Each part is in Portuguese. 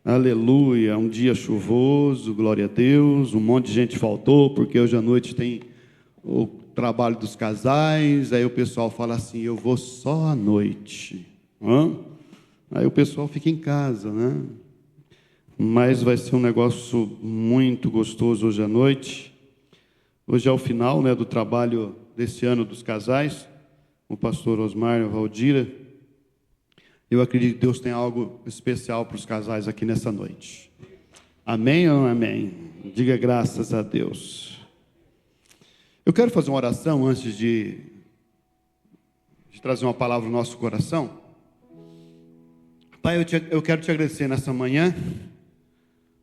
Aleluia, um dia chuvoso, glória a Deus. Um monte de gente faltou, porque hoje à noite tem o trabalho dos casais. Aí o pessoal fala assim: eu vou só à noite. Aí o pessoal fica em casa, né? Mas vai ser um negócio muito gostoso hoje à noite. Hoje é o final, né, do trabalho desse ano dos casais, o pastor Osmar e a Valdira. Eu acredito que Deus tem algo especial para os casais aqui nessa noite. Amém ou não amém? Diga graças a Deus. Eu quero fazer uma oração antes de trazer uma palavra no nosso coração. Pai, eu quero te agradecer nessa manhã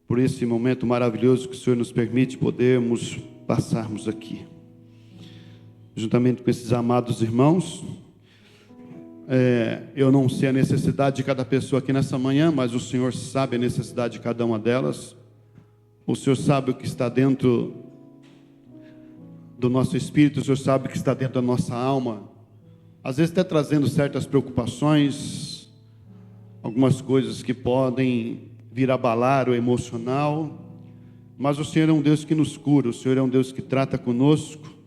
por esse momento maravilhoso que o Senhor nos permite podermos passarmos aqui, juntamente com esses amados irmãos. Eu não sei a necessidade de cada pessoa aqui nessa manhã, mas o Senhor sabe a necessidade de cada uma delas. O Senhor sabe o que está dentro do nosso espírito, o Senhor sabe o que está dentro da nossa alma, às vezes até trazendo certas preocupações, algumas coisas que podem vir abalar o emocional, mas o Senhor é um Deus que nos cura, o Senhor é um Deus que trata conosco.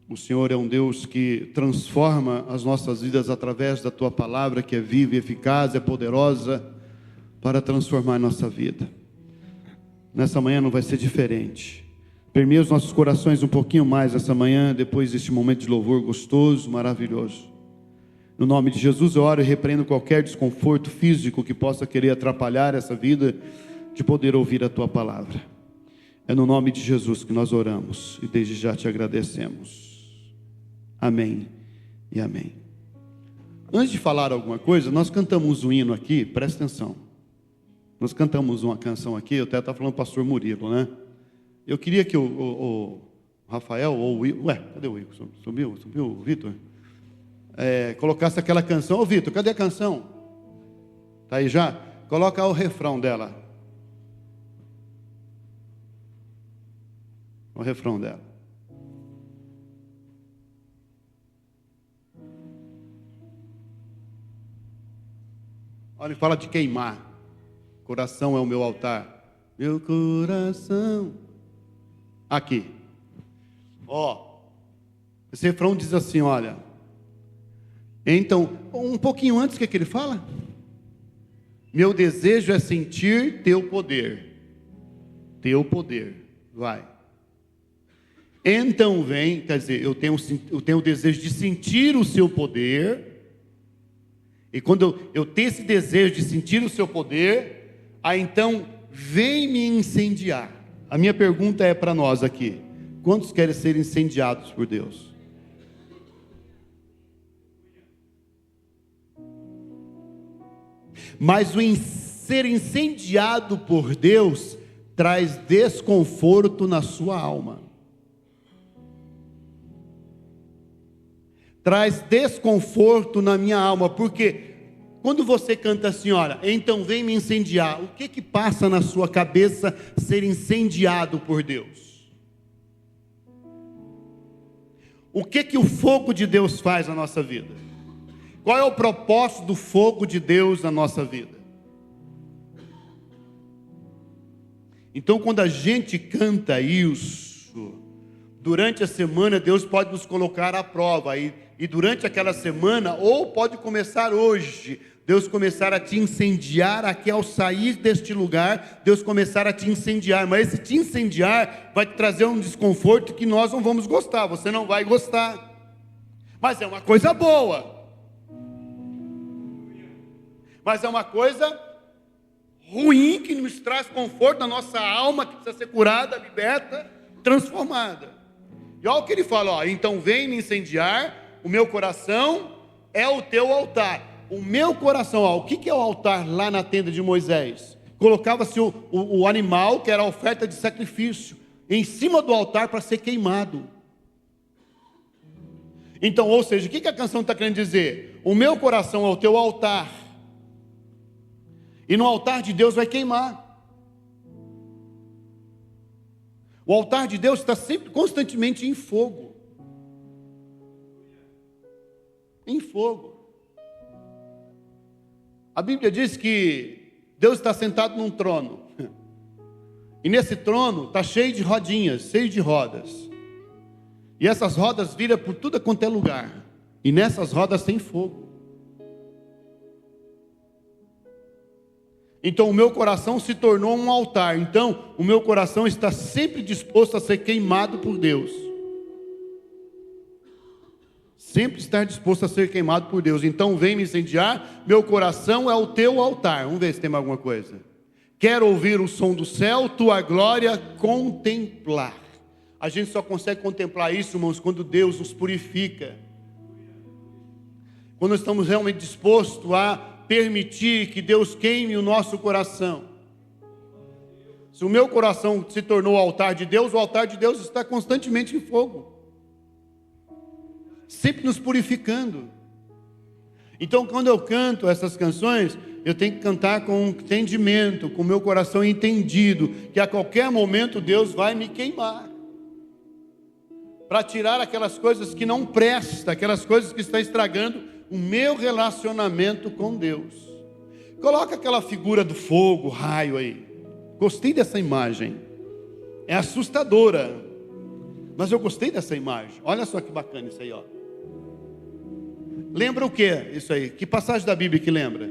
O Senhor é um Deus que transforma as nossas vidas através da Tua palavra, que é viva e eficaz, é poderosa para transformar a nossa vida. Nessa manhã não vai ser diferente. Permeia os nossos corações um pouquinho mais essa manhã, depois deste momento de louvor gostoso, maravilhoso. No nome de Jesus eu oro e repreendo qualquer desconforto físico que possa querer atrapalhar essa vida de poder ouvir a Tua palavra. É no nome de Jesus que nós oramos e desde já te agradecemos. Amém e amém. Antes de falar alguma coisa, nós cantamos um hino aqui, presta atenção. Nós cantamos uma canção aqui, eu até estava falando com o pastor Murilo, né? Eu queria que o Rafael, ou o Igor, cadê o Igor? Subiu o Vitor? Colocasse aquela canção. Ô Vitor, cadê a canção? Está aí já? Coloca o refrão dela. O refrão dela. Olha, ele fala de queimar. Coração é o meu altar. Meu coração. Aqui. Esse refrão diz assim, olha. Então, um pouquinho antes, o que ele fala? Meu desejo é sentir teu poder. Teu poder. Vai. Então vem, quer dizer, eu tenho o desejo de sentir o seu poder. E quando eu tenho esse desejo de sentir o seu poder, aí então vem me incendiar. A minha pergunta é para nós aqui: quantos querem ser incendiados por Deus? Mas o ser incendiado por Deus traz desconforto na sua alma. Traz desconforto na minha alma, porque quando você canta assim, olha, então vem me incendiar, o que passa na sua cabeça ser incendiado por Deus? O que o fogo de Deus faz na nossa vida? Qual é o propósito do fogo de Deus na nossa vida? Então, quando a gente canta isso, durante a semana Deus pode nos colocar à prova, e durante aquela semana, ou pode começar hoje, Deus começar a te incendiar aqui ao sair deste lugar, Deus começar a te incendiar, mas esse te incendiar vai te trazer um desconforto que nós não vamos gostar, você não vai gostar, mas é uma coisa boa, mas é uma coisa ruim que nos traz conforto na nossa alma, que precisa ser curada, liberta, transformada. E olha o que ele fala, então vem me incendiar, o meu coração é o teu altar. O meu coração, o que é o altar lá na tenda de Moisés? Colocava-se o animal, que era a oferta de sacrifício, em cima do altar para ser queimado. Então, ou seja, o que a canção está querendo dizer? O meu coração é o teu altar, e no altar de Deus vai queimar. O altar de Deus está sempre, constantemente em fogo. Em fogo. A Bíblia diz que Deus está sentado num trono. E nesse trono está cheio de rodinhas, cheio de rodas. E essas rodas viram por tudo quanto é lugar. E nessas rodas tem fogo. Então o meu coração se tornou um altar. Então o meu coração está sempre disposto a ser queimado por Deus. Sempre estar disposto a ser queimado por Deus. Então vem me incendiar, meu coração é o teu altar. Vamos ver se tem mais alguma coisa. Quero ouvir o som do céu, tua glória contemplar. A gente só consegue contemplar isso, irmãos, quando Deus nos purifica. Quando estamos realmente dispostos a permitir que Deus queime o nosso coração. Se o meu coração se tornou o altar de Deus, o altar de Deus está constantemente em fogo. Sempre nos purificando. Então, quando eu canto essas canções, eu tenho que cantar com entendimento, com o meu coração entendido, que a qualquer momento Deus vai me queimar, para tirar aquelas coisas que não prestam, aquelas coisas que estão estragando o meu relacionamento com Deus. Coloca aquela figura do fogo, raio aí. Gostei dessa imagem. É assustadora, mas eu gostei dessa imagem. Olha só que bacana isso aí, ó. Lembra o que isso aí? Que passagem da Bíblia que lembra?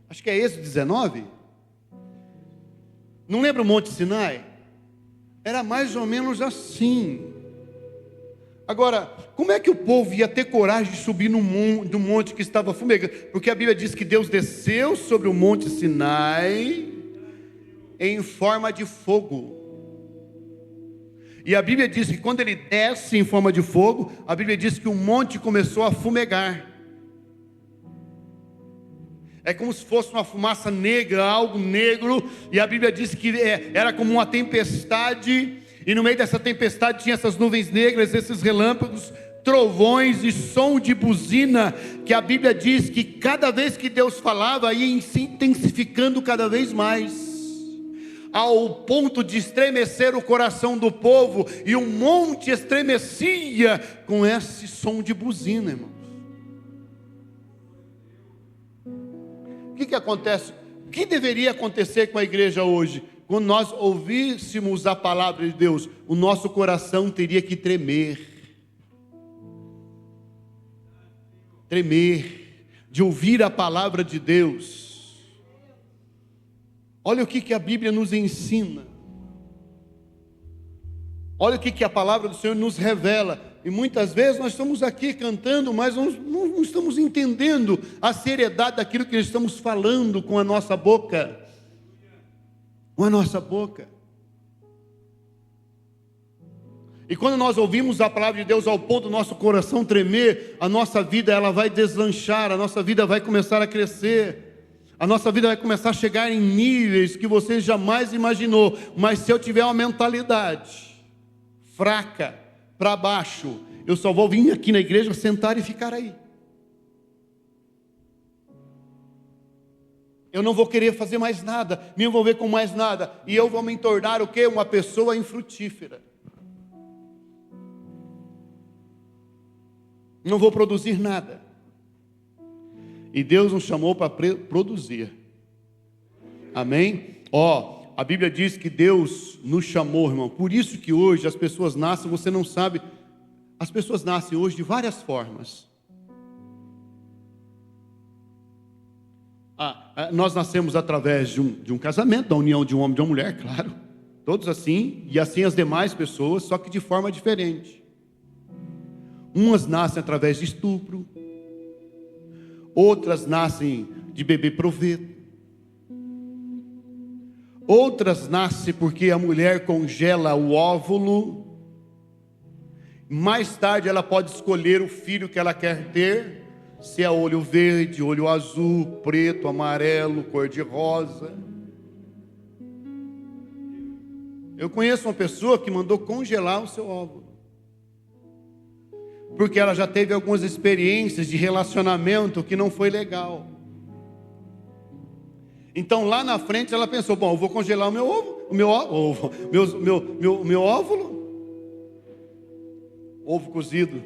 Acho que é Êxodo 19. Não lembra o Monte Sinai? Era mais ou menos assim. Agora, como é que o povo ia ter coragem de subir no monte que estava fumegando? Porque a Bíblia diz que Deus desceu sobre o Monte Sinai em forma de fogo. E a Bíblia diz que quando ele desce em forma de fogo, a Bíblia diz que o monte começou a fumegar. É como se fosse uma fumaça negra, algo negro. E a Bíblia diz que era como uma tempestade. E no meio dessa tempestade tinha essas nuvens negras, esses relâmpagos, trovões e som de buzina. Que a Bíblia diz que cada vez que Deus falava, ia se intensificando cada vez mais, ao ponto de estremecer o coração do povo. E o monte estremecia com esse som de buzina, irmãos. O que acontece? O que deveria acontecer com a igreja hoje? Quando nós ouvíssemos a palavra de Deus, o nosso coração teria que tremer. Tremer, de ouvir a palavra de Deus. Olha o que a Bíblia nos ensina. Olha o que a palavra do Senhor nos revela. E muitas vezes nós estamos aqui cantando, mas não estamos entendendo a seriedade daquilo que estamos falando com a nossa boca. Com a nossa boca. E quando nós ouvimos a palavra de Deus ao ponto do nosso coração tremer, a nossa vida ela vai deslanchar, a nossa vida vai começar a crescer. A nossa vida vai começar a chegar em níveis que você jamais imaginou. Mas se eu tiver uma mentalidade fraca, para baixo, eu só vou vir aqui na igreja, sentar e ficar aí. Eu não vou querer fazer mais nada, me envolver com mais nada, e eu vou me tornar o quê? Uma pessoa infrutífera. Não vou produzir nada. E Deus nos chamou para produzir. Amém? A Bíblia diz que Deus nos chamou, irmão. Por isso que hoje as pessoas nascem, você não sabe. As pessoas nascem hoje de várias formas. Nós nascemos através de um casamento, da união de um homem e de uma mulher, claro. Todos assim, e assim as demais pessoas, só que de forma diferente. Umas nascem através de estupro. Outras nascem de bebê proveito. Outras nascem porque a mulher congela o óvulo. Mais tarde ela pode escolher o filho que ela quer ter. Se é olho verde, olho azul, preto, amarelo, cor de rosa. Eu conheço uma pessoa que mandou congelar o seu óvulo. Porque ela já teve algumas experiências de relacionamento que não foi legal. Então lá na frente ela pensou, bom, eu vou congelar o meu óvulo, ovo cozido.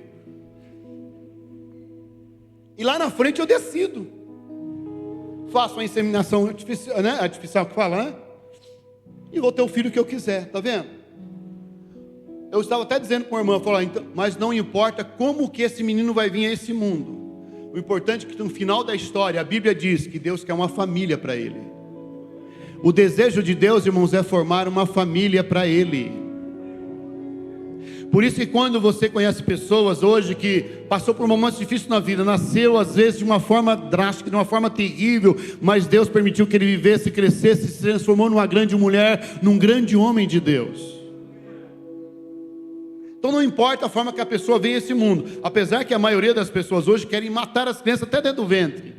E lá na frente eu decido. faço uma inseminação artificial, né? Artificial que fala, né? E vou ter o filho que eu quiser, tá vendo? Eu estava até dizendo com a irmã, falou, então, mas não importa como que esse menino vai vir a esse mundo. O importante é que no final da história, a Bíblia diz que Deus quer uma família para ele. O desejo de Deus, irmãos, é formar uma família para ele. Por isso que quando você conhece pessoas hoje que passou por momentos difíceis na vida, nasceu às vezes de uma forma drástica, de uma forma terrível, mas Deus permitiu que ele vivesse, crescesse, se transformou numa grande mulher, num grande homem de Deus. Então não importa a forma que a pessoa vem a esse mundo, apesar que a maioria das pessoas hoje querem matar as crianças até dentro do ventre.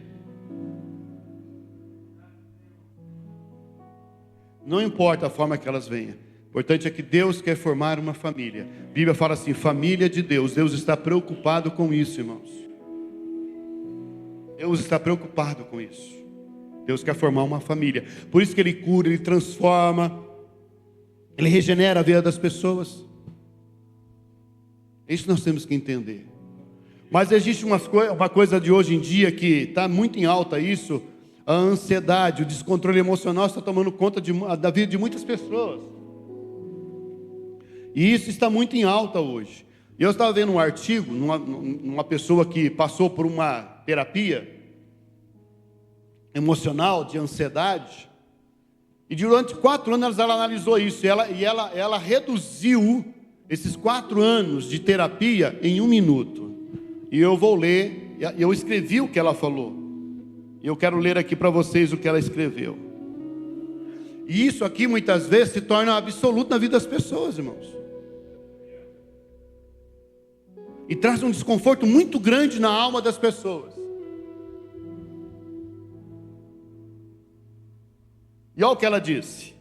Não importa a forma que elas venham, o importante é que Deus quer formar uma família. A Bíblia fala assim, família de Deus. Deus está preocupado com isso, irmãos. Deus está preocupado com isso. Deus quer formar uma família. Por isso que Ele cura, Ele transforma, Ele regenera a vida das pessoas. Isso nós temos que entender. Mas existe uma coisa de hoje em dia que está muito em alta isso, a ansiedade, o descontrole emocional está tomando conta da vida de muitas pessoas. E isso está muito em alta hoje. E eu estava vendo um artigo, numa pessoa que passou por uma terapia emocional, de ansiedade, e durante 4 anos ela analisou isso, e ela reduziu esses 4 anos de terapia em 1 minuto. E eu vou ler, eu escrevi o que ela falou. E eu quero ler aqui para vocês o que ela escreveu. E isso aqui muitas vezes se torna absoluto na vida das pessoas, irmãos. E traz um desconforto muito grande na alma das pessoas. E olha o que ela disse.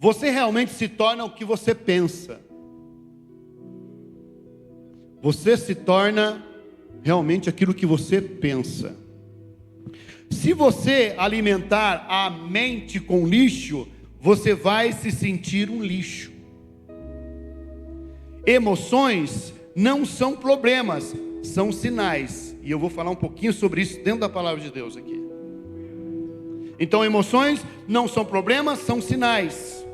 Você realmente se torna o que você pensa. Você se torna realmente aquilo que você pensa. Se você alimentar a mente com lixo, você vai se sentir um lixo. Emoções não são problemas, são sinais. E eu vou falar um pouquinho sobre isso dentro da palavra de Deus aqui. Então, emoções não são problemas, são sinais.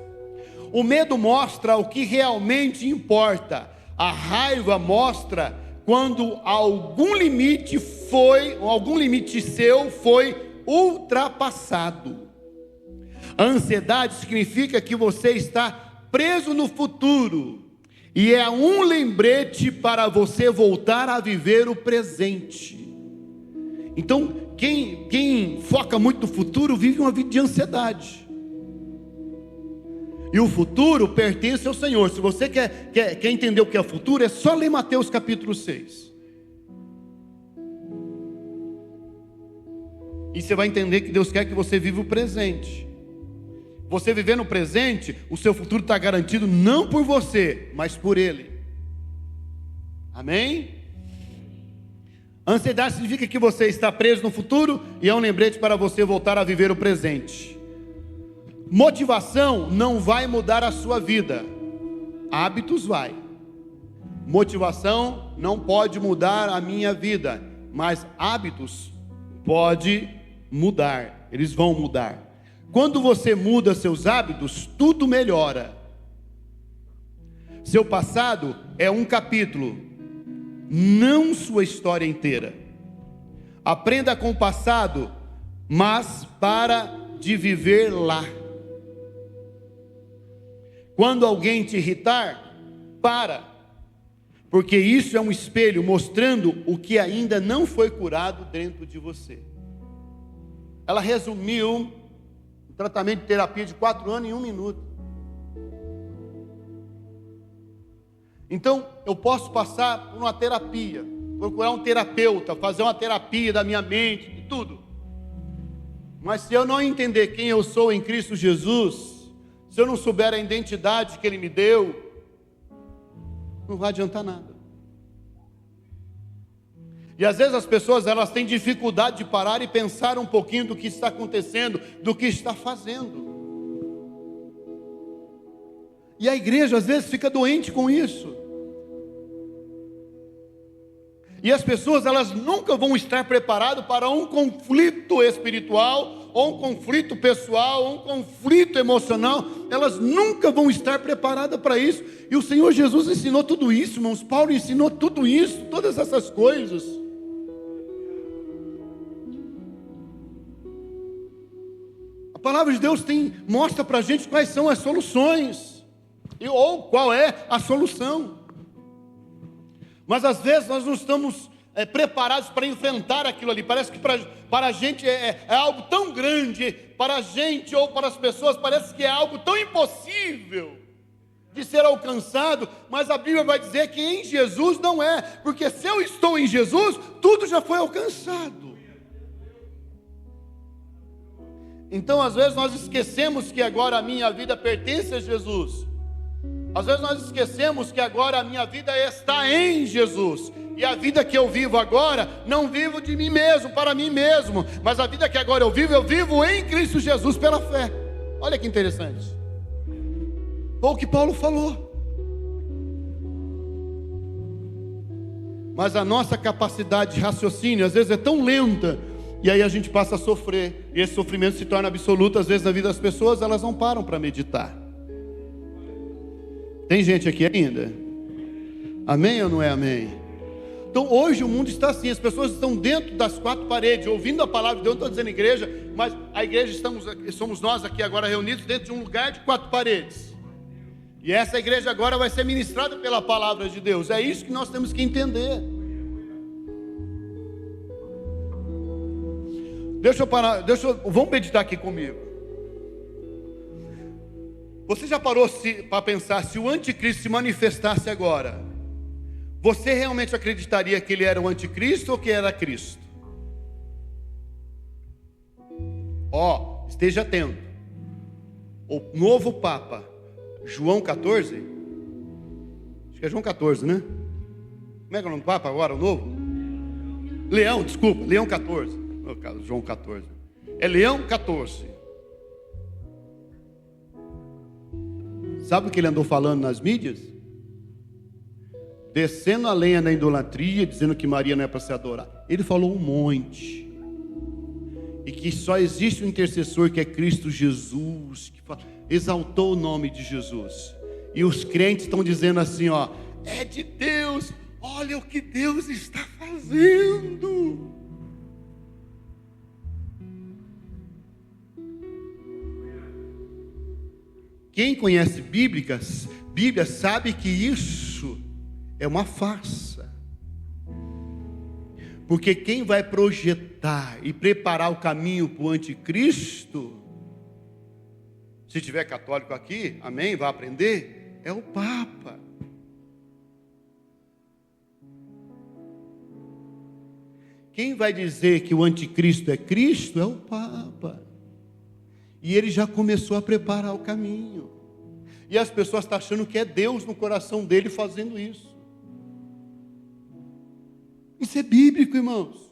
O medo mostra o que realmente importa. A raiva mostra quando algum limite seu foi ultrapassado. A ansiedade significa que você está preso no futuro. E é um lembrete para você voltar a viver o presente. Então, quem foca muito no futuro vive uma vida de ansiedade. E o futuro pertence ao Senhor. Se você quer entender o que é o futuro, é só ler Mateus capítulo 6. E você vai entender que Deus quer que você viva o presente. Você viver no presente, o seu futuro está garantido não por você, mas por Ele. Amém? Ansiedade significa que você está preso no futuro e é um lembrete para você voltar a viver o presente. Motivação não vai mudar a sua vida. Hábitos vai. Motivação não pode mudar a minha vida, mas hábitos pode mudar. Eles vão mudar. Quando você muda seus hábitos, tudo melhora. Seu passado é um capítulo, não sua história inteira. Aprenda com o passado, mas para de viver lá. Quando alguém te irritar, para, porque isso é um espelho mostrando o que ainda não foi curado dentro de você. Ela resumiu um tratamento de terapia de 4 anos em 1 minuto. Então, eu posso passar por uma terapia, procurar um terapeuta, fazer uma terapia da minha mente, de tudo. Mas se eu não entender quem eu sou em Cristo Jesus, se eu não souber a identidade que Ele me deu, não vai adiantar nada. E às vezes as pessoas elas têm dificuldade de parar e pensar um pouquinho do que está acontecendo, do que está fazendo. E a igreja às vezes fica doente com isso. E as pessoas, elas nunca vão estar preparadas para um conflito espiritual, ou um conflito pessoal, ou um conflito emocional. Elas nunca vão estar preparadas para isso. E o Senhor Jesus ensinou tudo isso, irmãos. Paulo ensinou tudo isso, todas essas coisas. A palavra de Deus mostra para a gente quais são as soluções, ou qual é a solução. Mas às vezes nós não estamos preparados para enfrentar aquilo ali. Parece que para a gente é algo tão grande, para a gente ou para as pessoas parece que é algo tão impossível de ser alcançado. Mas a Bíblia vai dizer que em Jesus não é, porque se eu estou em Jesus, tudo já foi alcançado. Então às vezes nós esquecemos que agora a minha vida pertence a Jesus. Às vezes nós esquecemos que agora a minha vida está em Jesus. E a vida que eu vivo agora, não vivo de mim mesmo, para mim mesmo. Mas a vida que agora eu vivo em Cristo Jesus pela fé. Olha que interessante. Foi o que Paulo falou. Mas a nossa capacidade de raciocínio às vezes é tão lenta. E aí a gente passa a sofrer. E esse sofrimento se torna absoluto. Às vezes na vida das pessoas, elas não param para meditar. Tem gente aqui ainda? Amém ou não é amém? Então hoje o mundo está assim, as pessoas estão dentro das quatro paredes, ouvindo a palavra de Deus. Não estou dizendo igreja, mas a igreja somos nós aqui agora reunidos dentro de um lugar de quatro paredes. E essa igreja agora vai ser ministrada pela palavra de Deus. É isso que nós temos que entender. Vamos meditar aqui comigo. Você já parou para pensar, se o anticristo se manifestasse agora, você realmente acreditaria que ele era o anticristo ou que era Cristo? Esteja atento. O novo Papa, João 14, acho que é João 14, né? Como é que é o nome do Papa agora, o novo? Leão 14. João 14. É Leão 14. Sabe o que ele andou falando nas mídias? Descendo a lenha da idolatria, dizendo que Maria não é para ser adorada. Ele falou um monte. E que só existe um intercessor que é Cristo Jesus, que exaltou o nome de Jesus. E os crentes estão dizendo assim, é de Deus, olha o que Deus está fazendo. Quem conhece Bíblia sabe que isso é uma farsa. Porque quem vai projetar e preparar o caminho para o anticristo, se tiver católico aqui, amém, vai aprender, é o Papa. Quem vai dizer que o anticristo é Cristo é o Papa. E ele já começou a preparar o caminho. E as pessoas estão achando que é Deus no coração dele fazendo isso. Isso é bíblico, irmãos.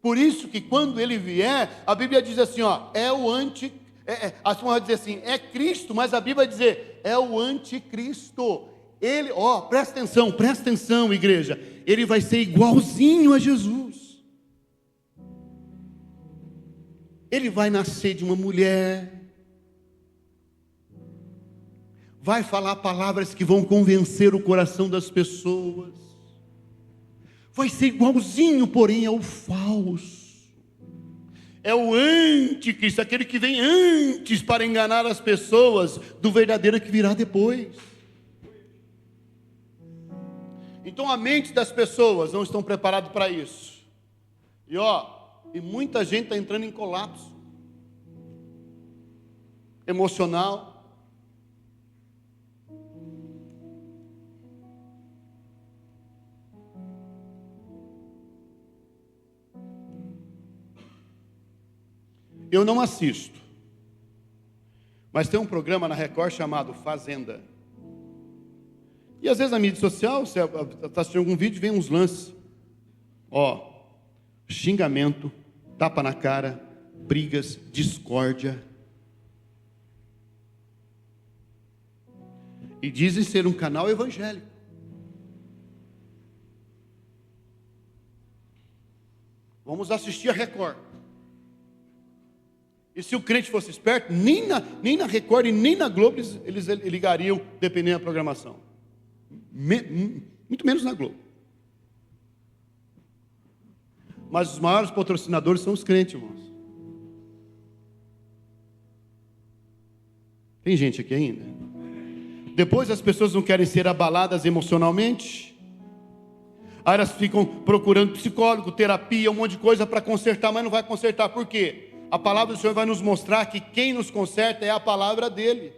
Por isso que quando ele vier, a Bíblia diz assim, é o anticristo. A turma vai dizer assim, é Cristo, mas a Bíblia vai dizer, é o anticristo. Ele, presta atenção, igreja. Ele vai ser igualzinho a Jesus. Ele vai nascer de uma mulher. Vai falar palavras que vão convencer o coração das pessoas. Vai ser igualzinho, porém, ao falso. É o anticristo, aquele que vem antes para enganar as pessoas do verdadeiro que virá depois. Então a mente das pessoas não estão preparadas para isso. E muita gente está entrando em colapso emocional. Eu não assisto, mas tem um programa na Record chamado Fazenda. E às vezes na mídia social, você está assistindo algum vídeo, vem uns lances. Xingamento, tapa na cara, brigas, discórdia. e dizem ser um canal evangélico. Vamos assistir a Record. E se o crente fosse esperto, nem na Record e nem na Globo eles ligariam, dependendo da programação. Muito menos na Globo. Mas os maiores patrocinadores são os crentes, irmãos. Tem gente aqui ainda? Depois as pessoas não querem ser abaladas emocionalmente. Aí elas ficam procurando psicólogo, terapia, um monte de coisa para consertar, mas não vai consertar. Por quê? A palavra do Senhor vai nos mostrar que quem nos conserta é a palavra dele.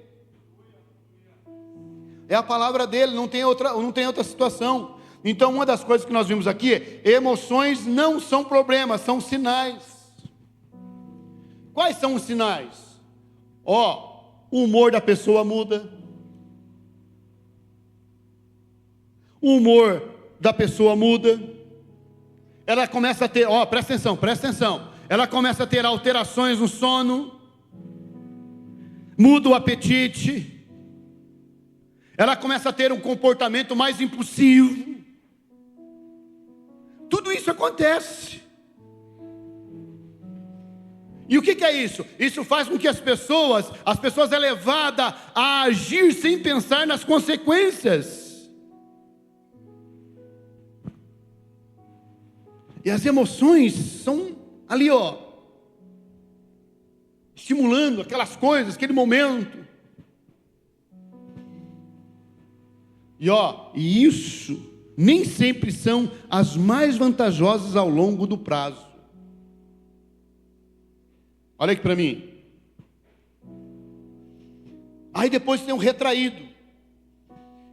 É a palavra dele, não tem outra situação. Então uma das coisas que nós vimos aqui é: emoções não são problemas, são sinais. Quais são os sinais? O humor da pessoa muda. O humor da pessoa muda. Ela começa a ter, presta atenção. Ela começa a ter alterações no sono. Muda o apetite. Ela começa a ter um comportamento mais impulsivo. Tudo isso acontece. E o que é isso? Isso faz com que as pessoas é levada a agir sem pensar nas consequências. E as emoções são ali, estimulando aquelas coisas, aquele momento. E isso nem sempre são as mais vantajosas ao longo do prazo. Olha aqui para mim. Aí depois tem o retraído.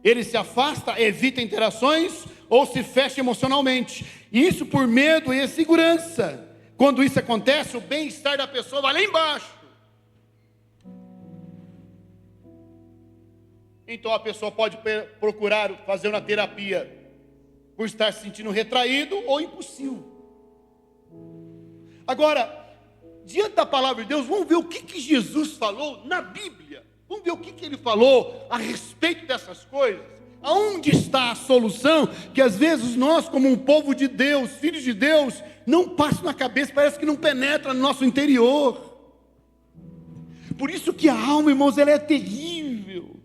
Ele se afasta, evita interações ou se fecha emocionalmente. Isso por medo e insegurança. Quando isso acontece, o bem-estar da pessoa vai lá embaixo. Então a pessoa pode procurar fazer uma terapia por estar se sentindo retraído ou impulsivo. Agora, diante da palavra de Deus, vamos ver o que Jesus falou na Bíblia. Vamos ver o que ele falou a respeito dessas coisas. Aonde está a solução que às vezes nós, como um povo de Deus, filhos de Deus, não passa na cabeça, parece que não penetra no nosso interior. Por isso que a alma, irmãos, ela é terrível.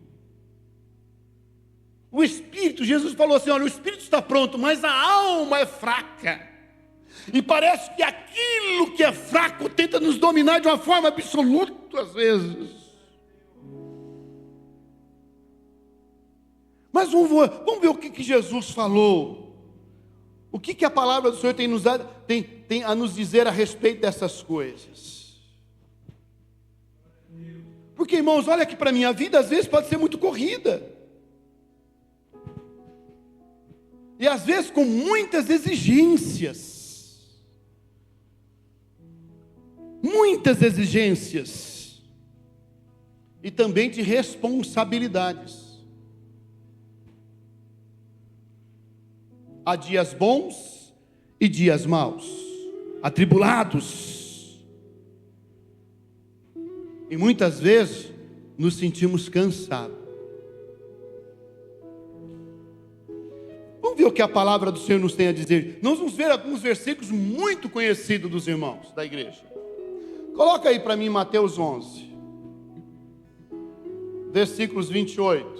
O espírito, Jesus falou assim: olha, o espírito está pronto, mas a alma é fraca. E parece que aquilo que é fraco tenta nos dominar de uma forma absoluta às vezes. Mas vamos ver o que Jesus falou. O que a palavra do Senhor tem a nos dizer a respeito dessas coisas. Porque, irmãos, olha aqui para mim, a vida às vezes pode ser muito corrida. E às vezes com muitas exigências. Muitas exigências. E também de responsabilidades. Há dias bons e dias maus, atribulados. E muitas vezes nos sentimos cansados. Vamos ver o que a palavra do Senhor nos tem a dizer. Nós vamos ver alguns versículos muito conhecidos dos irmãos da igreja. Coloca aí para mim Mateus 11, versículos 28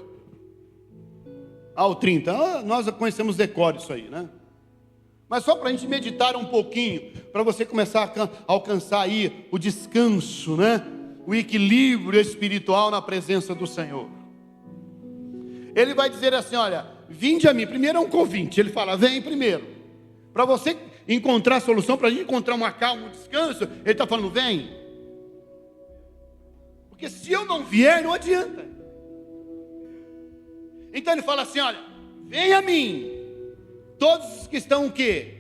ao 30. Nós conhecemos decoro isso aí, né? Mas só para a gente meditar um pouquinho, para você começar a alcançar aí o descanso, né? O equilíbrio espiritual na presença do Senhor. Ele vai dizer assim, olha, vinde a mim. Primeiro é um convite, ele fala, vem primeiro. Para você encontrar a solução, para a gente encontrar uma calma, um descanso, ele está falando, vem. Porque se eu não vier, não adianta. Então ele fala assim, olha, vem a mim, todos os que estão o quê?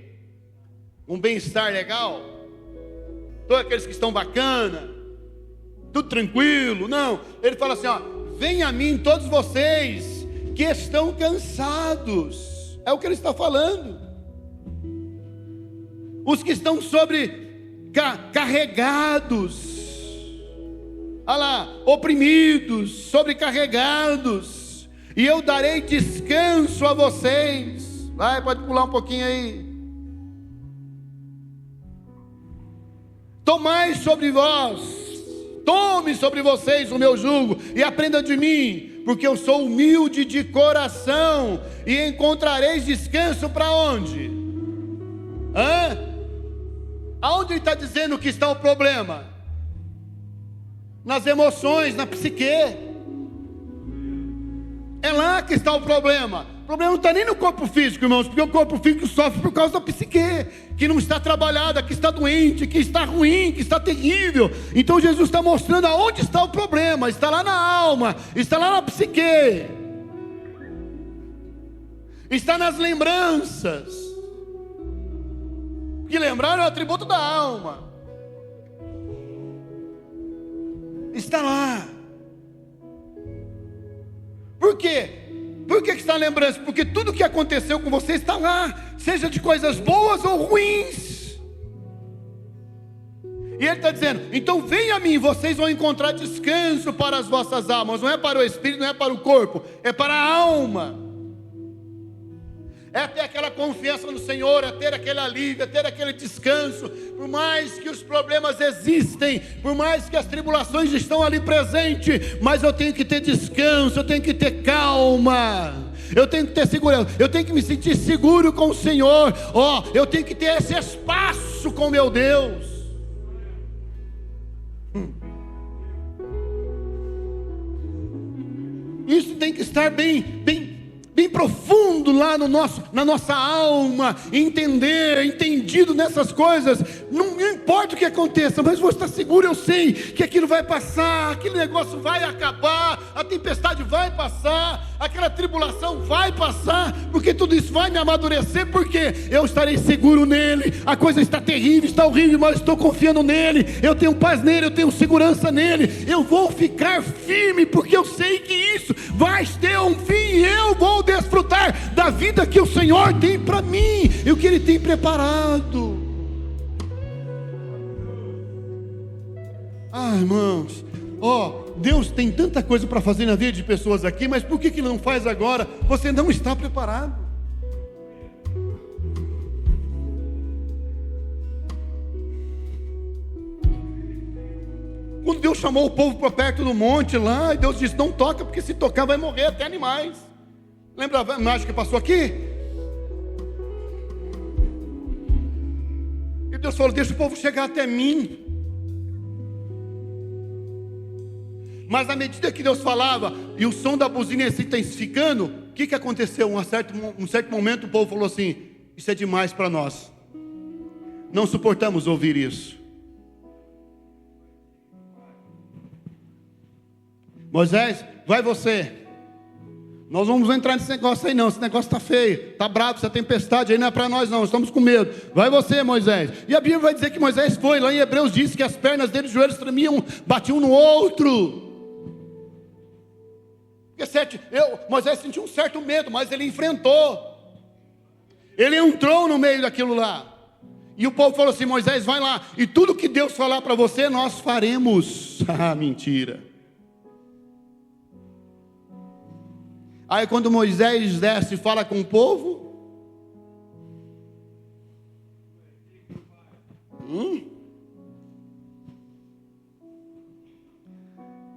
Um bem-estar legal, todos aqueles que estão bacana, tudo tranquilo, não, ele fala assim, ó, vem a mim todos vocês que estão cansados, é o que ele está falando, os que estão carregados, olha lá, oprimidos, sobrecarregados, e eu darei descanso a vocês. Vai, pode pular um pouquinho aí. Tomai sobre vós, tome sobre vocês o meu jugo e aprenda de mim, porque eu sou humilde de coração, e encontrareis descanso para onde? Aonde ele está dizendo que está o problema? Nas emoções, na psique. É lá que está o problema. O problema não está nem no corpo físico, irmãos, porque o corpo físico sofre por causa da psique, que não está trabalhada, que está doente, que está ruim, que está terrível. Então Jesus está mostrando aonde está o problema. Está lá na alma, está lá na psique, está nas lembranças, que lembrar é o atributo da alma. Está lá. Por quê? Por que está a lembrança? Porque tudo que aconteceu com você está lá, seja de coisas boas ou ruins. E ele está dizendo, então venha a mim, vocês vão encontrar descanso para as vossas almas. Não é para o espírito, não é para o corpo, é para a alma. É ter aquela confiança no Senhor, é ter aquele alívio, é ter aquele descanso. Por mais que os problemas existem, por mais que as tribulações estão ali presentes, mas eu tenho que ter descanso, eu tenho que ter calma, eu tenho que ter segurança, eu tenho que me sentir seguro com o Senhor. Eu tenho que ter esse espaço com meu Deus. Isso tem que estar bem profundo lá na nossa alma, entendido nessas coisas. Não importa o que aconteça, mas vou estar seguro, eu sei que aquilo vai passar, aquele negócio vai acabar, a tempestade vai passar, aquela tribulação vai passar, porque tudo isso vai me amadurecer, porque eu estarei seguro nele. A coisa está terrível, está horrível, mas estou confiando nele, eu tenho paz nele, eu tenho segurança nele, eu vou ficar firme, porque eu sei que isso vai ter um fim, e eu vou desfrutar da vida que o Senhor tem para mim, e o que Ele tem preparado. Irmãos, Deus tem tanta coisa para fazer na vida de pessoas aqui, mas por que Ele não faz agora? Você não está preparado. Quando Deus chamou o povo para perto do monte lá, e Deus disse, não toca, porque se tocar vai morrer até animais. Lembra a imagem que passou aqui? E Deus falou, deixa o povo chegar até mim. Mas à medida que Deus falava, e o som da buzina ia se intensificando, o que aconteceu? Um certo momento o povo falou assim, isso é demais para nós, não suportamos ouvir isso. Moisés, vai você, nós vamos entrar nesse negócio aí não, esse negócio está feio, está bravo, essa tempestade aí não é para nós não, estamos com medo, vai você Moisés. E a Bíblia vai dizer que Moisés foi, lá em Hebreus diz que as pernas dele, os joelhos tremiam, batiam um no outro. Moisés sentiu um certo medo, mas ele enfrentou, ele entrou no meio daquilo lá. E o povo falou assim, Moisés vai lá, e tudo que Deus falar para você, nós faremos. Mentira. Aí quando Moisés desce e fala com o povo,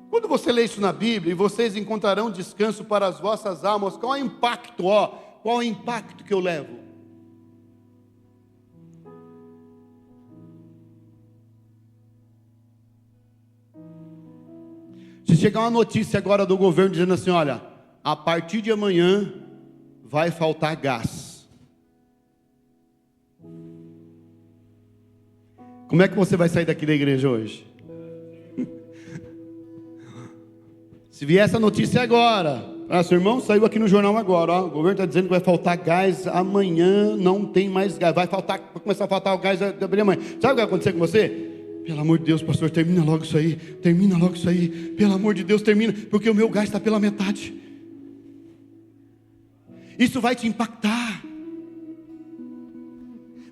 quando você lê isso na Bíblia, e vocês encontrarão descanso para as vossas almas, qual é o impacto? Qual é o impacto que eu levo? Se chegar uma notícia agora do governo dizendo assim, olha, a partir de amanhã vai faltar gás. Como é que você vai sair daqui da igreja hoje? Se vier essa notícia agora, seu irmão saiu aqui no jornal agora, o governo está dizendo que vai faltar gás amanhã, não tem mais gás, vai começar a faltar o gás da amanhã. Sabe o que vai acontecer com você? Pelo amor de Deus, pastor, termina logo isso aí, pelo amor de Deus, termina, porque o meu gás está pela metade. Isso vai te impactar.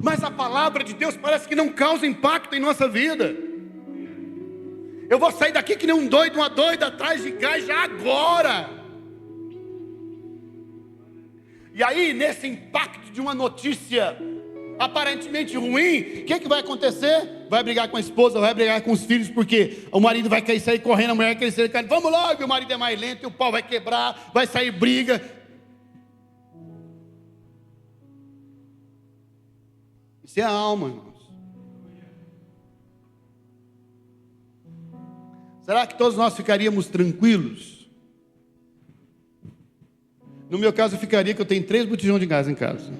Mas a palavra de Deus parece que não causa impacto em nossa vida. Eu vou sair daqui que nem um doido, uma doida atrás de gás já agora. E aí, nesse impacto de uma notícia aparentemente ruim, o que vai acontecer? Vai brigar com a esposa, vai brigar com os filhos, porque o marido vai querer sair correndo, a mulher vai querer sair correndo, vamos logo, e o marido é mais lento, e o pau vai quebrar, vai sair briga. Isso é a alma, irmãos. Será que todos nós ficaríamos tranquilos? No meu caso eu ficaria, que eu tenho 3 botijões de gás em casa.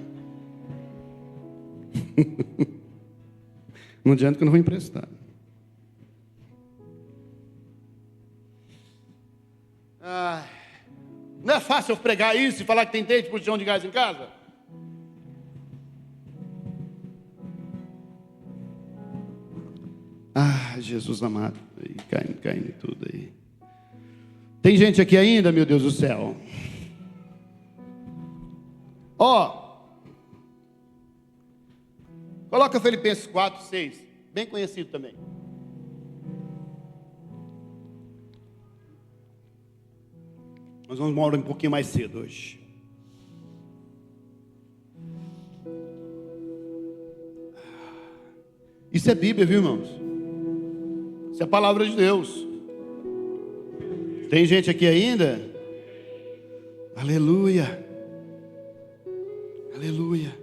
Não adianta que eu não vou emprestar. Não é fácil eu pregar isso e falar que tem 3 botijões de gás em casa? Jesus amado, caindo tudo aí. Tem gente aqui ainda, meu Deus do céu. Coloca Filipenses 4, 6, bem conhecido também. Nós vamos morar um pouquinho mais cedo hoje. Isso é Bíblia, viu, irmãos? Isso é a palavra de Deus. Tem gente aqui ainda? Aleluia. Aleluia.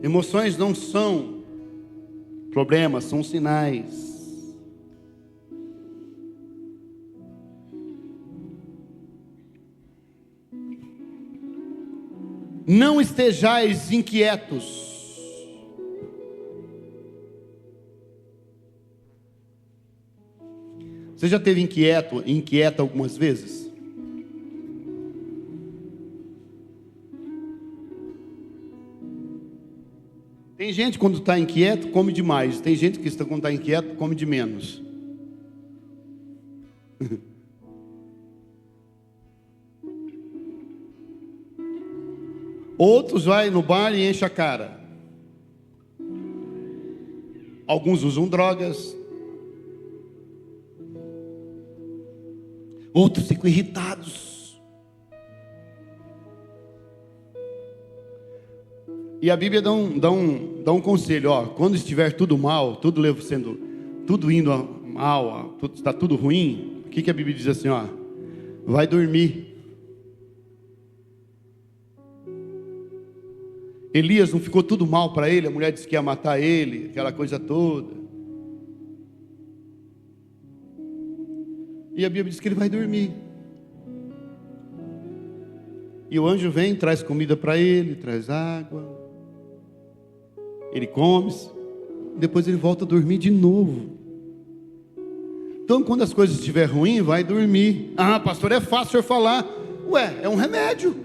Emoções não são problemas, são sinais. Não estejais inquietos. Você já esteve inquieta algumas vezes? Tem gente quando está inquieto, come demais. Tem gente que quando está inquieto, come de menos. Outros vai no bar e enche a cara. Alguns usam drogas. Outros ficam irritados. E a Bíblia dá um conselho, quando estiver tudo mal, tudo indo mal, está tudo ruim, o que a Bíblia diz assim, vai dormir. Elias não ficou tudo mal para ele, a mulher disse que ia matar ele, aquela coisa toda. E a Bíblia diz que ele vai dormir. E o anjo vem, traz comida para ele, traz água. Ele come, depois ele volta a dormir de novo. Então, quando as coisas estiverem ruins, vai dormir. Pastor, é fácil o senhor falar. É um remédio.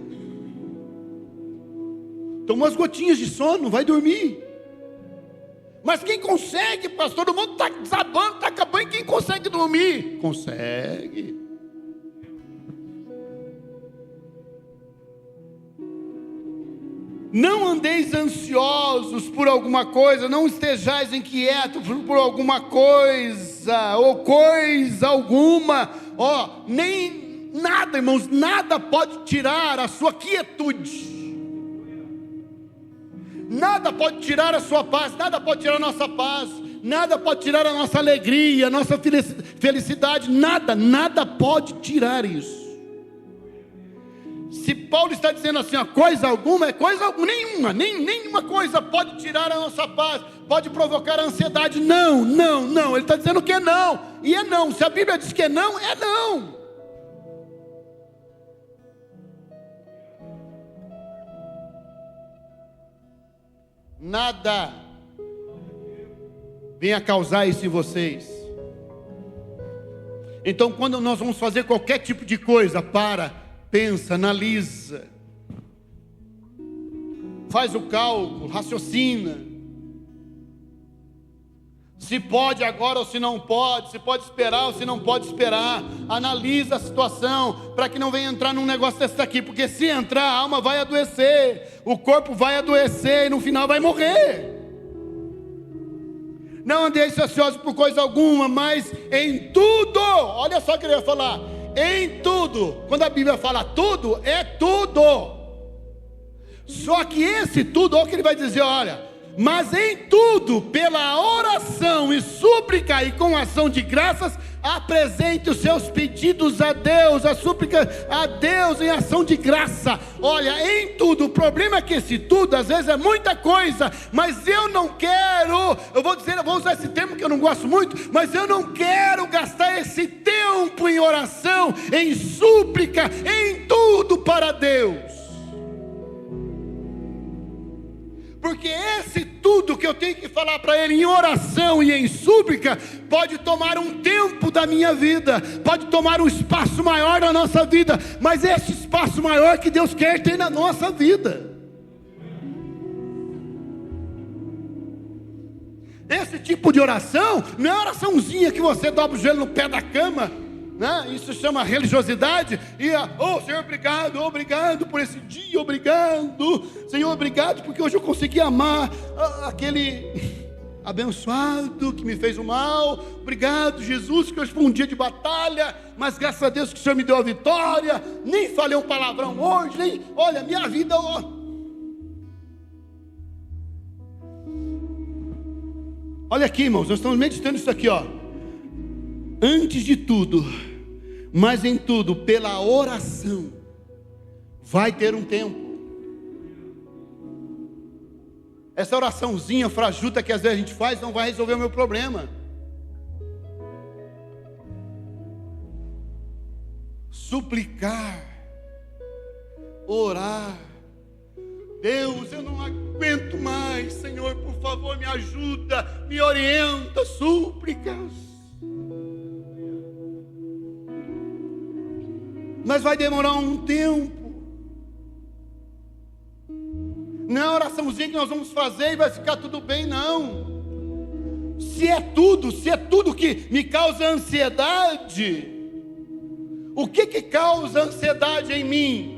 Toma umas gotinhas de sono, vai dormir. Mas quem consegue, pastor? Todo mundo está desabando, está acabando. E quem consegue dormir? Consegue. Não andeis ansiosos por alguma coisa, não estejais inquietos por alguma coisa, ou coisa alguma, nem nada, irmãos, nada pode tirar a sua quietude, nada pode tirar a sua paz, nada pode tirar a nossa paz, nada pode tirar a nossa alegria, a nossa felicidade, nada pode tirar isso. Se Paulo está dizendo assim, coisa alguma, nenhuma coisa pode tirar a nossa paz, pode provocar a ansiedade, não, ele está dizendo que é não, e é não, se a Bíblia diz que é não, é não. Nada venha causar isso em vocês. Então, quando nós vamos fazer qualquer tipo de coisa, pensa, analisa, faz o cálculo, raciocina, se pode agora ou se não pode, se pode esperar ou se não pode esperar, analisa a situação, para que não venha entrar num negócio desse daqui, porque se entrar, a alma vai adoecer, o corpo vai adoecer e no final vai morrer. Não andeis ansiosos por coisa alguma, mas em tudo, olha só o que ele vai falar, em tudo. Quando a Bíblia fala tudo, é tudo. Só que esse tudo, olha o que ele vai dizer, olha: mas em tudo, pela oração e súplica e com ação de graças, apresente os seus pedidos a Deus, a súplica a Deus em ação de graça. Olha, em tudo. O problema é que esse tudo às vezes é muita coisa, mas eu não quero, eu vou usar esse termo que eu não gosto muito, mas eu não quero gastar esse tempo em oração, em súplica, em tudo para Deus. Porque esse tudo que eu tenho que falar para Ele em oração e em súplica, pode tomar um tempo da minha vida, pode tomar um espaço maior na nossa vida, mas esse espaço maior que Deus quer ter na nossa vida. Esse tipo de oração, não é oraçãozinha que você dobra o joelho no pé da cama, né? Isso chama religiosidade. E Senhor, obrigado por esse dia, obrigado Senhor, obrigado porque hoje eu consegui amar aquele abençoado que me fez o mal. Obrigado, Jesus, que hoje foi um dia de batalha, mas graças a Deus que o Senhor me deu a vitória. Nem falei um palavrão hoje, nem, olha, minha vida, olha aqui, irmãos, nós estamos meditando isso aqui, antes de tudo, mas em tudo, pela oração, vai ter um tempo. Essa oraçãozinha frajuta que às vezes a gente faz não vai resolver o meu problema. Suplicar, orar. Deus, eu não aguento mais, Senhor, por favor, me ajuda, me orienta, súplicas. Mas vai demorar um tempo. Não é a oraçãozinha que nós vamos fazer e vai ficar tudo bem, não. Se é tudo que me causa ansiedade, o que causa ansiedade em mim?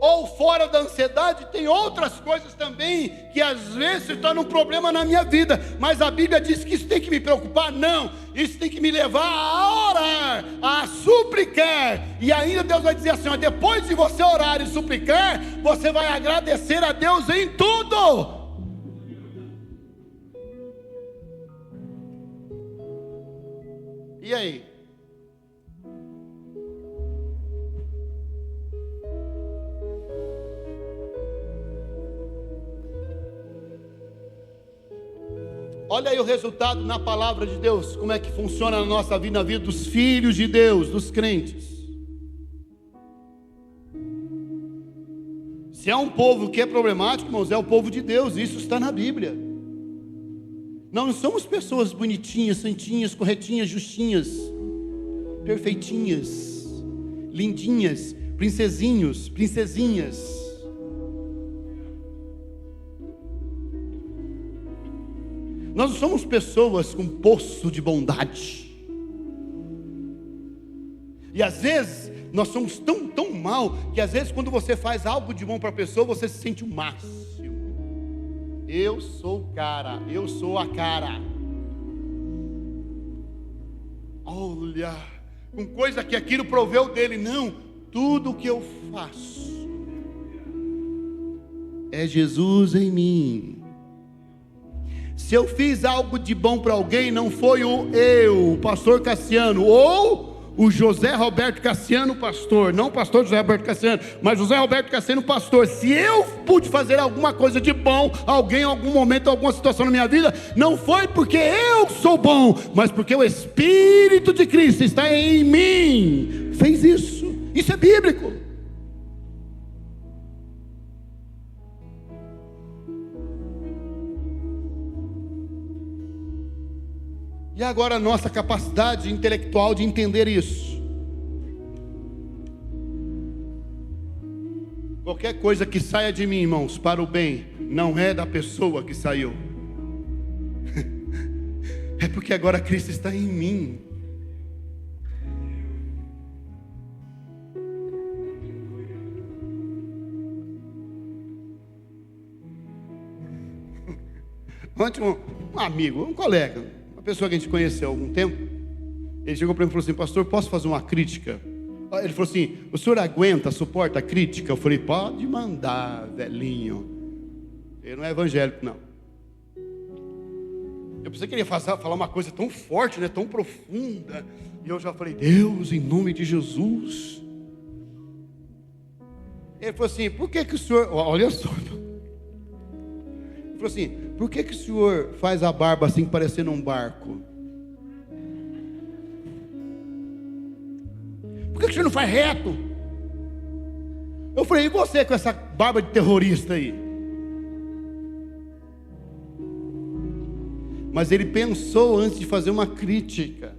Ou fora da ansiedade, tem outras coisas também, que às vezes se tornam um problema na minha vida, mas a Bíblia diz que isso tem que me preocupar? Não, isso tem que me levar a orar, a suplicar, e ainda Deus vai dizer assim, depois de você orar e suplicar, você vai agradecer a Deus em tudo. E aí? Olha aí o resultado na palavra de Deus, como é que funciona na nossa vida, na vida dos filhos de Deus, dos crentes. Se é um povo que é problemático, irmãos, é o povo de Deus, isso está na Bíblia. Não somos pessoas bonitinhas, santinhas, corretinhas, justinhas, perfeitinhas, lindinhas, princesinhos, princesinhas. Nós não somos pessoas com poço de bondade. E às vezes nós somos tão mal que às vezes quando você faz algo de bom para a pessoa, você se sente o máximo. Eu sou o cara, eu sou a cara. Olha, com coisa que aquilo proveu dele. Não, tudo que eu faço é Jesus em mim. Se eu fiz algo de bom para alguém, não foi o pastor Cassiano, ou o José Roberto Cassiano, pastor, não o pastor José Roberto Cassiano, mas José Roberto Cassiano, pastor. Se eu pude fazer alguma coisa de bom a alguém em algum momento, alguma situação na minha vida, não foi porque eu sou bom, mas porque o Espírito de Cristo está em mim, fez isso. Isso é bíblico. E agora a nossa capacidade intelectual de entender isso. Qualquer coisa que saia de mim, irmãos, para o bem, não é da pessoa que saiu. É porque agora Cristo está em mim. Ontem um amigo, um colega, uma pessoa que a gente conheceu há algum tempo, ele chegou para mim e falou assim: pastor, posso fazer uma crítica? Ele falou assim: o senhor aguenta, suporta a crítica? Eu falei: pode mandar, velhinho. Ele não é evangélico, não. Eu pensei que ele ia falar uma coisa tão forte, né, tão profunda. E eu já falei: Deus, em nome de Jesus. Ele falou assim: por que o senhor... Olha só. Ele falou assim: por que o senhor faz a barba assim, parecendo um barco? Por que o senhor não faz reto? Eu falei: e você com essa barba de terrorista aí? Mas ele pensou antes de fazer uma crítica.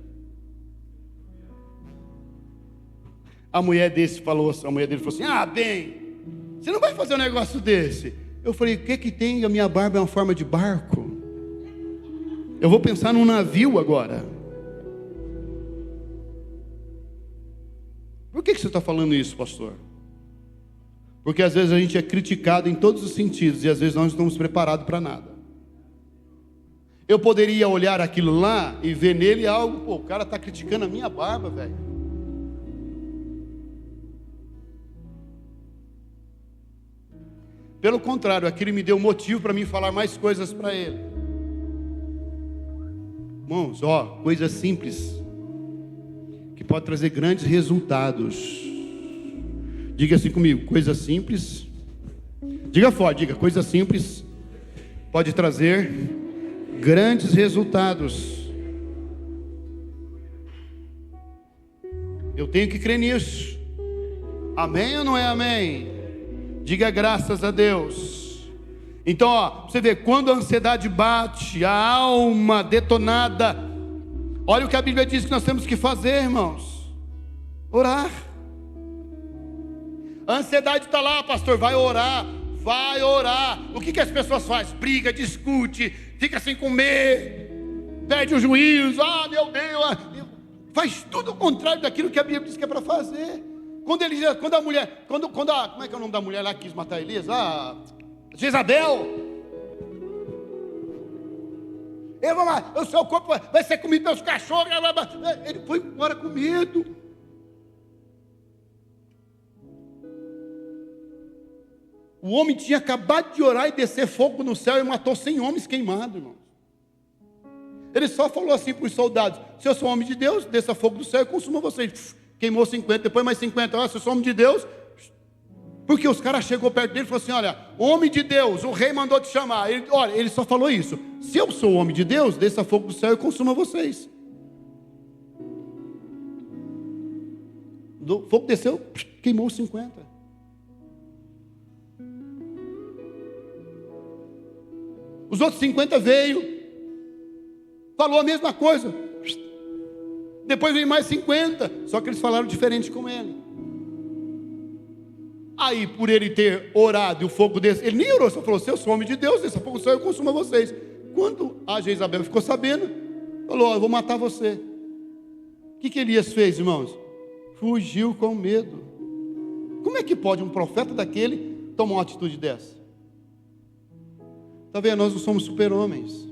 A mulher dele falou assim: ah, bem, você não vai fazer um negócio desse. Eu falei: o que tem? A minha barba é uma forma de barco. Eu vou pensar num navio agora. Por que você está falando isso, pastor? Porque às vezes a gente é criticado em todos os sentidos, e às vezes nós não estamos preparados para nada. Eu poderia olhar aquilo lá e ver nele algo: pô, o cara está criticando a minha barba, velho. Pelo contrário, aquilo me deu motivo para mim falar mais coisas para ele. Irmãos, coisa simples, que pode trazer grandes resultados. Diga assim comigo: coisa simples. Diga forte, diga: coisa simples pode trazer grandes resultados. Eu tenho que crer nisso. Amém ou não é amém? Diga graças a Deus. Então, você vê, quando a ansiedade bate, a alma detonada, olha o que a Bíblia diz que nós temos que fazer, irmãos: orar. A ansiedade está lá, pastor, vai orar. Vai orar. O que as pessoas fazem? Briga, discute, fica sem comer, perde o juízo. Ah, meu Deus, faz tudo o contrário daquilo que a Bíblia diz que é para fazer. Quando a mulher, como é que é o nome da mulher lá que quis matar Elias? Jezabel. O seu corpo vai ser comido pelos cachorros. Ele foi embora com medo. O homem tinha acabado de orar e descer fogo no céu e matou 100 homens queimados, irmãos. Ele só falou assim para os soldados: se eu sou homem de Deus, desça fogo do céu e consuma vocês. Queimou 50, depois mais 50. Se eu sou homem de Deus. Porque os caras chegou perto dele e falou assim: olha, homem de Deus, o rei mandou te chamar. Ele só falou isso: se eu sou homem de Deus, desça fogo do céu e consuma vocês. O fogo desceu, queimou 50. Os outros 50 veio, falou a mesma coisa. Depois veio mais 50, só que eles falaram diferente com ele. Aí, por ele ter orado e o fogo desse, ele nem orou, só falou: se eu sou homem de Deus, esse fogo só eu consumo vocês. Quando a Jezabel ficou sabendo, falou: eu vou matar você. O que Elias fez, irmãos? Fugiu com medo. Como é que pode um profeta daquele tomar uma atitude dessa? Está vendo? Nós não somos super-homens,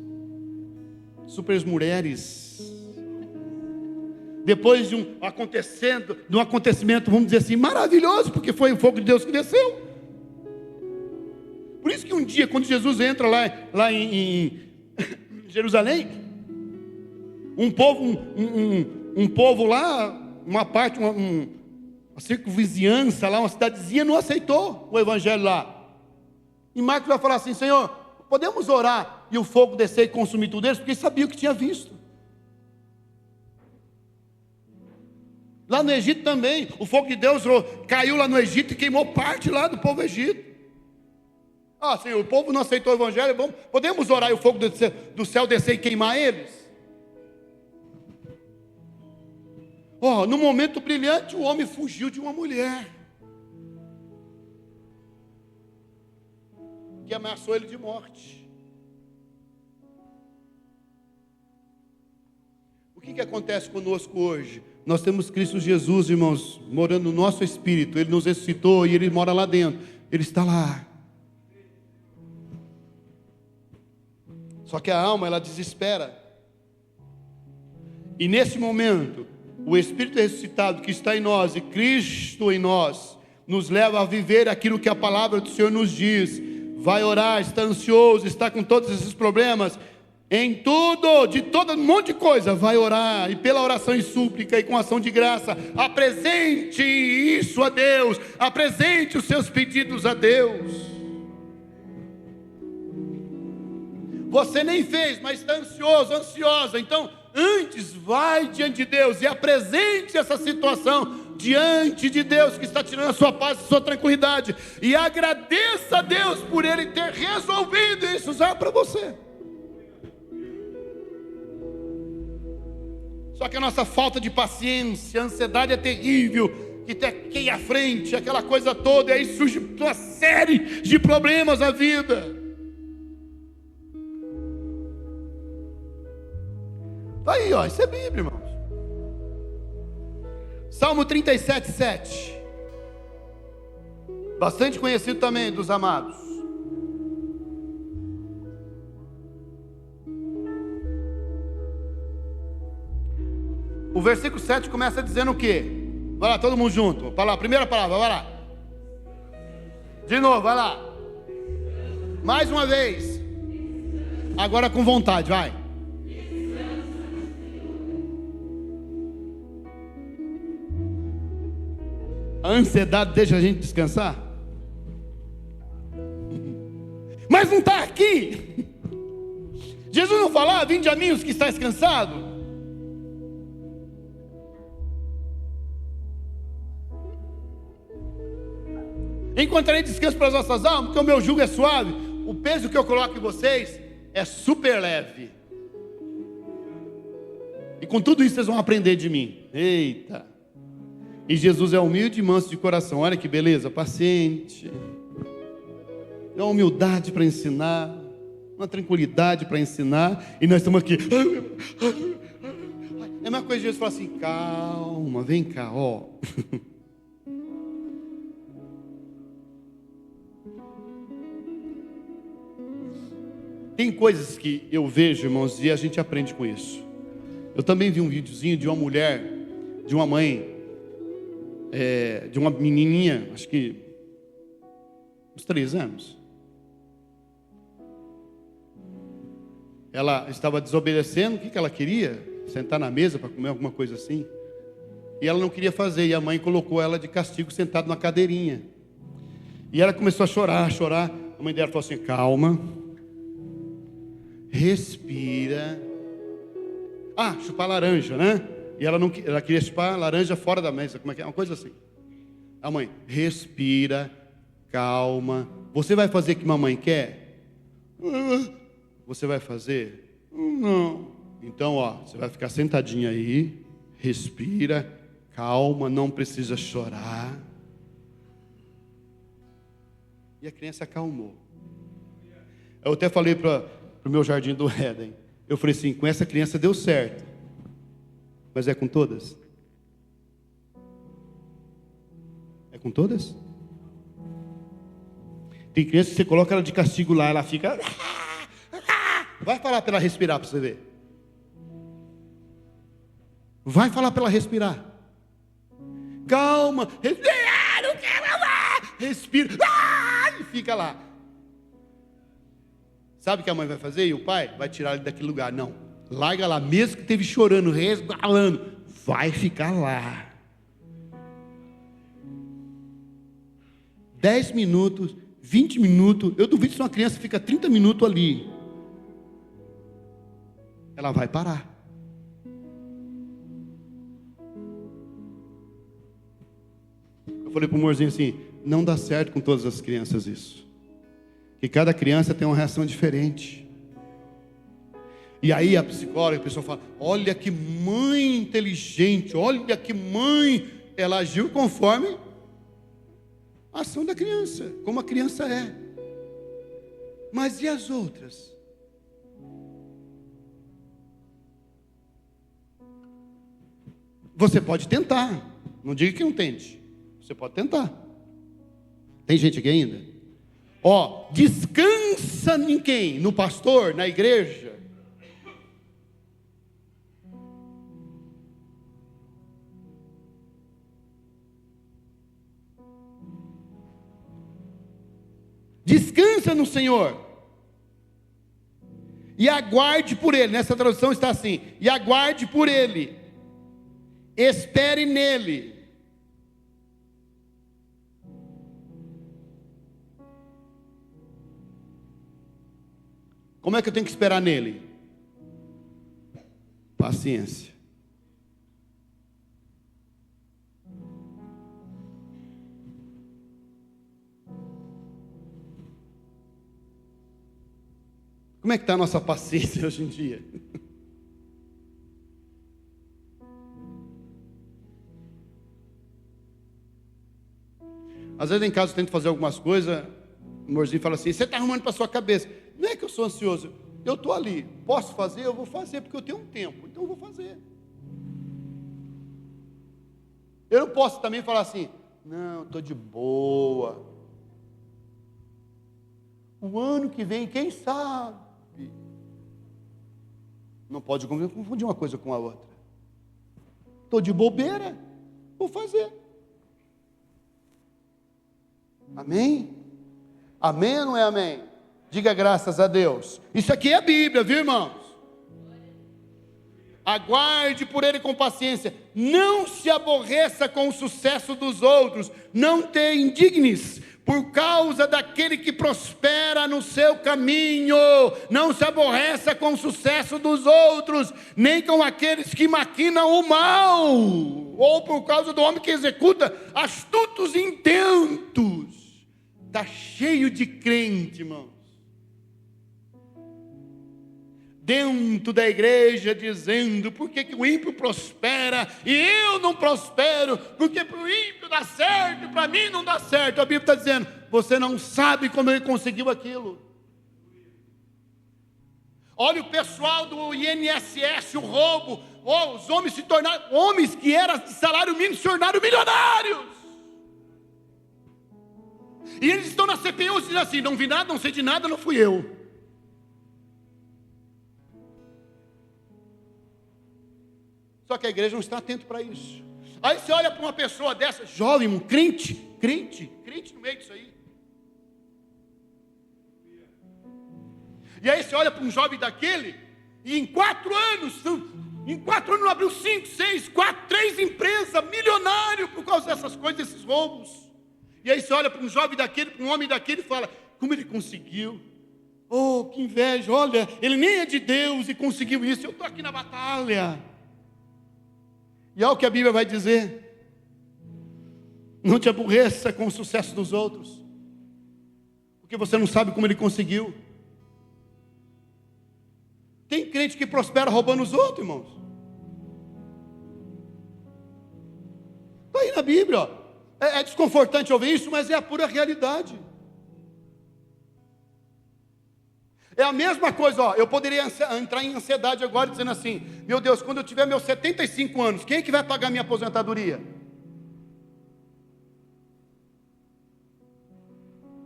super-mulheres. Depois de um acontecimento, vamos dizer assim, maravilhoso, porque foi o fogo de Deus que desceu. Por isso que um dia, quando Jesus entra lá em Jerusalém, um povo lá, uma parte, uma circunvizinhança lá, uma cidadezinha, não aceitou o evangelho lá. E Marcos vai falar assim: Senhor, podemos orar e o fogo descer e consumir tudo eles? Porque eles sabiam o que tinha visto. Lá no Egito também, o fogo de Deus caiu lá no Egito e queimou parte lá do povo egito. Senhor, o povo não aceitou o evangelho, podemos orar e o fogo do céu descer e queimar eles? No momento brilhante, o homem fugiu de uma mulher que ameaçou ele de morte. O que acontece conosco hoje? Nós temos Cristo Jesus, irmãos, morando no nosso espírito. Ele nos ressuscitou e Ele mora lá dentro. Ele está lá. Só que a alma, ela desespera. E nesse momento, o Espírito ressuscitado que está em nós e Cristo em nós, nos leva a viver aquilo que a palavra do Senhor nos diz. Vai orar, está ansioso, está com todos esses problemas. Em tudo, de todo um monte de coisa, vai orar, e pela oração e súplica, e com ação de graça, apresente isso a Deus, apresente os seus pedidos a Deus. Você nem fez, mas está ansioso, ansiosa, então antes vai diante de Deus, e apresente essa situação diante de Deus, que está tirando a sua paz e a sua tranquilidade, e agradeça a Deus por Ele ter resolvido isso já para você. Só que a nossa falta de paciência, a ansiedade é terrível, que tequeia à frente, aquela coisa toda, e aí surge uma série de problemas na vida. Está aí, ó, isso é Bíblia, irmãos. Salmo 37, 7. Bastante conhecido também dos amados. O versículo 7 começa dizendo o quê? Vai lá, todo mundo junto. Vai lá, primeira palavra, vai lá. De novo, vai lá. Mais uma vez. Agora com vontade, vai. A ansiedade deixa a gente descansar? Mas não está aqui. Jesus não falou: vinde a mim os que estáis cansados. Encontrarei descanso para as vossas almas, porque o meu jugo é suave. O peso que eu coloco em vocês é super leve. E com tudo isso vocês vão aprender de mim. Eita! E Jesus é humilde e manso de coração. Olha que beleza, paciente. É uma humildade para ensinar, uma tranquilidade para ensinar. E nós estamos aqui. É a mesma coisa de Jesus falar assim: calma, vem cá, ó. Tem coisas que eu vejo, irmãos, e a gente aprende com isso. Eu também vi um videozinho de uma mulher, de uma mãe, de uma menininha, acho que uns 3 anos. Ela estava desobedecendo. O que ela queria? Sentar na mesa para comer alguma coisa assim. E ela não queria fazer, e a mãe colocou ela de castigo sentado na cadeirinha. E ela começou a chorar, a chorar. A mãe dela falou assim: calma, respira. Chupar laranja, né? E ela queria chupar laranja fora da mesa. Como é que é? Uma coisa assim. A mãe: respira, calma. Você vai fazer o que mamãe quer? Você vai fazer? Não. Então, você vai ficar sentadinha aí, respira, calma, não precisa chorar. E a criança acalmou. Eu até falei para o meu jardim do Éden. Eu falei assim: com essa criança deu certo. Mas é com todas? É com todas? Tem criança que você coloca ela de castigo lá, ela fica... Vai falar para ela respirar para você ver. Vai falar para ela respirar. Calma, respira, não quero lá. Respira, e fica lá. Sabe o que a mãe vai fazer? E o pai vai tirar ele daquele lugar. Não, larga lá, mesmo que esteve chorando, resbalando, vai ficar lá. 10 minutos, 20 minutos, eu duvido se uma criança fica 30 minutos ali. Ela vai parar. Eu falei para o amorzinho assim: não dá certo com todas as crianças isso. Que cada criança tem uma reação diferente. E aí a psicóloga, a pessoa fala: olha que mãe inteligente, olha que mãe. Ela agiu conforme a ação da criança, como a criança é. Mas e as outras? Você pode tentar, não diga que não tente. Você pode tentar. Tem gente aqui ainda? Ó, descansa em quem? No pastor? Na igreja? Descansa no Senhor. E aguarde por Ele. Nessa tradução está assim: e aguarde por Ele. Espere nele. Como é que eu tenho que esperar nele? Paciência. Como é que está a nossa paciência hoje em dia? Às vezes em casa eu tento fazer algumas coisas, o amorzinho fala assim: você está arrumando para a sua cabeça. Não é que eu sou ansioso, eu estou ali, posso fazer? Eu vou fazer, porque eu tenho um tempo, então eu vou fazer. Eu não posso também falar assim: não, estou de boa. O ano que vem, quem sabe? Não pode confundir uma coisa com a outra. Estou de bobeira, vou fazer. Amém? Amém ou não é amém? Diga graças a Deus. Isso aqui é a Bíblia, viu, irmãos? Aguarde por Ele com paciência. Não se aborreça com o sucesso dos outros. Não te indignes por causa daquele que prospera no seu caminho. Não se aborreça com o sucesso dos outros, nem com aqueles que maquinam o mal, ou por causa do homem que executa astutos intentos. Está cheio de crente, irmãos, dentro da igreja, dizendo: por que o ímpio prospera e eu não prospero? Porque para o ímpio dá certo e para mim não dá certo. A Bíblia está dizendo: você não sabe como ele conseguiu aquilo. Olha o pessoal do INSS, o roubo. Oh, os homens se tornaram, homens que eram de salário mínimo se tornaram milionários. E eles estão na CPI dizendo assim: não vi nada, não sei de nada, não fui eu. Só que a igreja não está atenta para isso. Aí você olha para uma pessoa dessa, jovem, um crente no meio disso aí. E aí você olha para um jovem daquele, e em 4 anos abriu 5, 6, 4, 3 empresas, milionário por causa dessas coisas, desses roubos. E aí você olha para um jovem daquele, para um homem daquele e fala: como ele conseguiu? Oh, que inveja, olha, ele nem é de Deus e conseguiu isso, eu estou aqui na batalha. E olha o que a Bíblia vai dizer: não te aborreça com o sucesso dos outros, porque você não sabe como ele conseguiu. Tem crente que prospera roubando os outros, irmãos. Está aí na Bíblia, ó. É desconfortante ouvir isso, mas é a pura realidade. É a mesma coisa, ó. Eu poderia entrar em ansiedade agora dizendo assim: meu Deus, quando eu tiver meus 75 anos, quem é que vai pagar minha aposentadoria?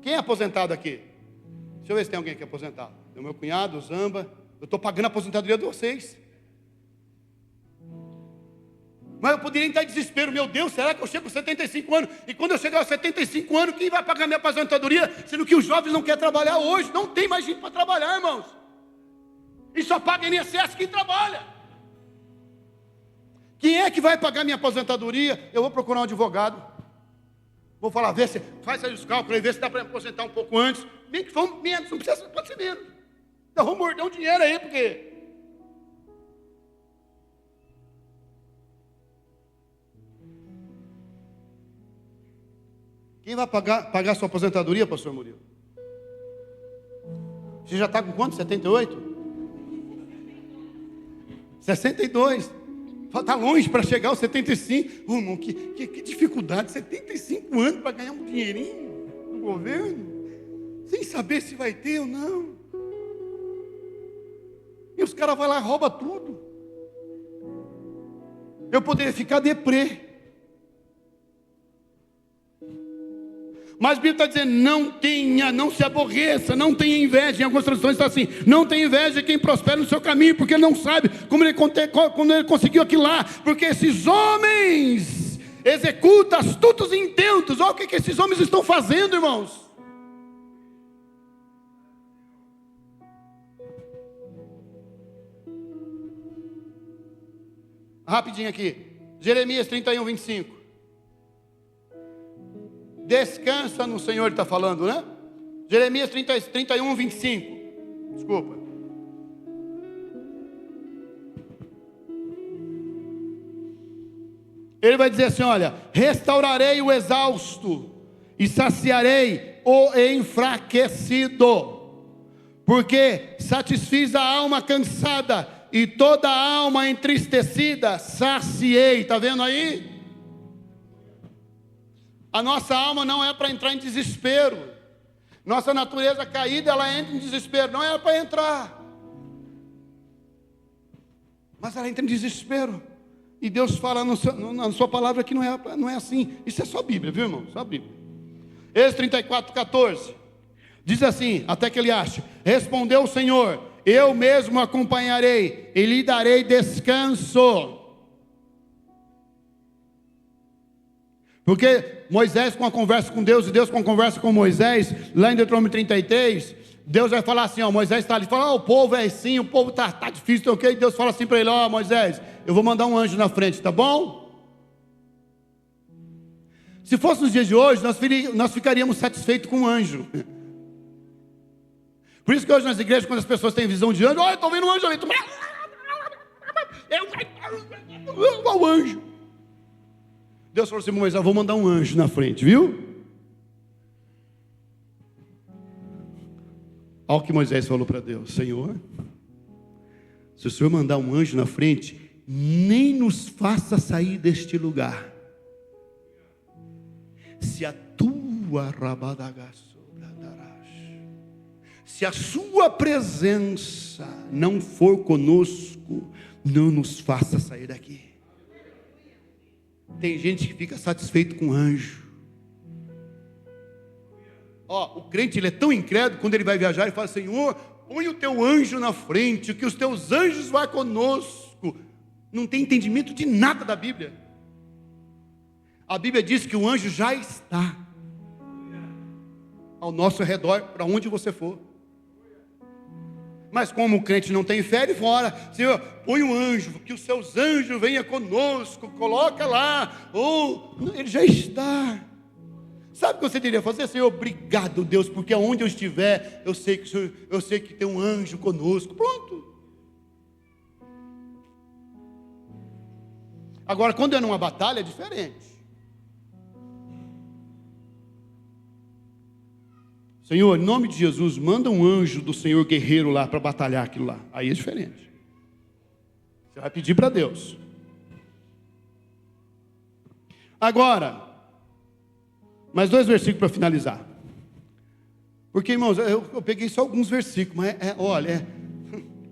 Quem é aposentado aqui? Deixa eu ver se tem alguém aqui aposentado. É o meu cunhado, o Zamba. Eu estou pagando a aposentadoria de vocês. Mas eu poderia entrar em desespero: meu Deus, será que eu chego aos 75 anos? E quando eu chegar aos 75 anos, quem vai pagar minha aposentadoria? Sendo que os jovens não querem trabalhar hoje. Não tem mais gente para trabalhar, irmãos. E só paga INSS quem trabalha. Quem é que vai pagar minha aposentadoria? Eu vou procurar um advogado. Vou falar: vê se faz aí os cálculos, vê se dá para aposentar um pouco antes. Nem que for menos, não precisa, pode ser menos. Então vamos morder um dinheiro aí, porque... Quem vai pagar sua aposentadoria, pastor Murilo? Você já está com quanto? 78? 62. Está longe para chegar aos 75. Oh, irmão, que dificuldade. 75 anos para ganhar um dinheirinho do governo, sem saber se vai ter ou não. E os caras vão lá e roubam tudo. Eu poderia ficar deprê. Mas a Bíblia está dizendo, não se aborreça, não tenha inveja. Em algumas traduções está assim, não tenha inveja de quem prospera no seu caminho, porque ele não sabe como ele conseguiu aquilo lá. Porque esses homens executam astutos intentos. Olha o que esses homens estão fazendo, irmãos. Rapidinho aqui, Jeremias 31, 25. Descansa no Senhor, ele está falando, né? Jeremias 31, 25. Desculpa. Ele vai dizer assim, olha, restaurarei o exausto e saciarei o enfraquecido, porque satisfiz a alma cansada e toda a alma entristecida saciei. Está vendo aí? A nossa alma não é para entrar em desespero. Nossa natureza caída, ela entra em desespero. Não é para entrar. Mas ela entra em desespero. E Deus fala na sua palavra que não é assim. Isso é só Bíblia, viu, irmão? Só Bíblia. Êxodo 34, 14. Diz assim, até que ele ache. Respondeu o Senhor, eu mesmo acompanharei e lhe darei descanso. Porque Moisés com a conversa com Deus e Deus com a conversa com Moisés, lá em Deuteronômio 33, Deus vai falar assim, ó, Moisés está ali, fala, o povo é assim, o povo está difícil, ok? Deus fala assim para ele, ó, Moisés, eu vou mandar um anjo na frente, tá bom? Se fosse nos dias de hoje, nós ficaríamos satisfeitos com um anjo. Por isso que hoje nas igrejas, quando as pessoas têm visão de anjo, olha, eu estou vendo um anjo ali, olha o anjo. Deus falou assim, Moisés, eu vou mandar um anjo na frente, viu? Olha o que Moisés falou para Deus, Senhor, se o Senhor mandar um anjo na frente, nem nos faça sair deste lugar. Se a tua se a sua presença não for conosco, não nos faça sair daqui. Tem gente que fica satisfeito com anjo. Ó, o crente ele é tão incrédulo, quando ele vai viajar, ele fala, Senhor, põe o teu anjo na frente, que os teus anjos vão conosco. Não tem entendimento de nada da Bíblia. A Bíblia diz que o anjo já está ao nosso redor, para onde você for. Mas como o crente não tem fé, ele fora, Senhor, põe um anjo, que os seus anjos venham conosco, coloca lá, ou ele já está. Sabe o que você deveria fazer? Senhor, obrigado Deus, porque aonde eu estiver, eu sei que tem um anjo conosco, pronto. Agora, quando é numa batalha, é diferente. Senhor, em nome de Jesus, manda um anjo do Senhor guerreiro lá para batalhar aquilo lá. Aí é diferente. Você vai pedir para Deus. Agora, mais 2 versículos para finalizar. Porque, irmãos, eu peguei só alguns versículos, mas olha,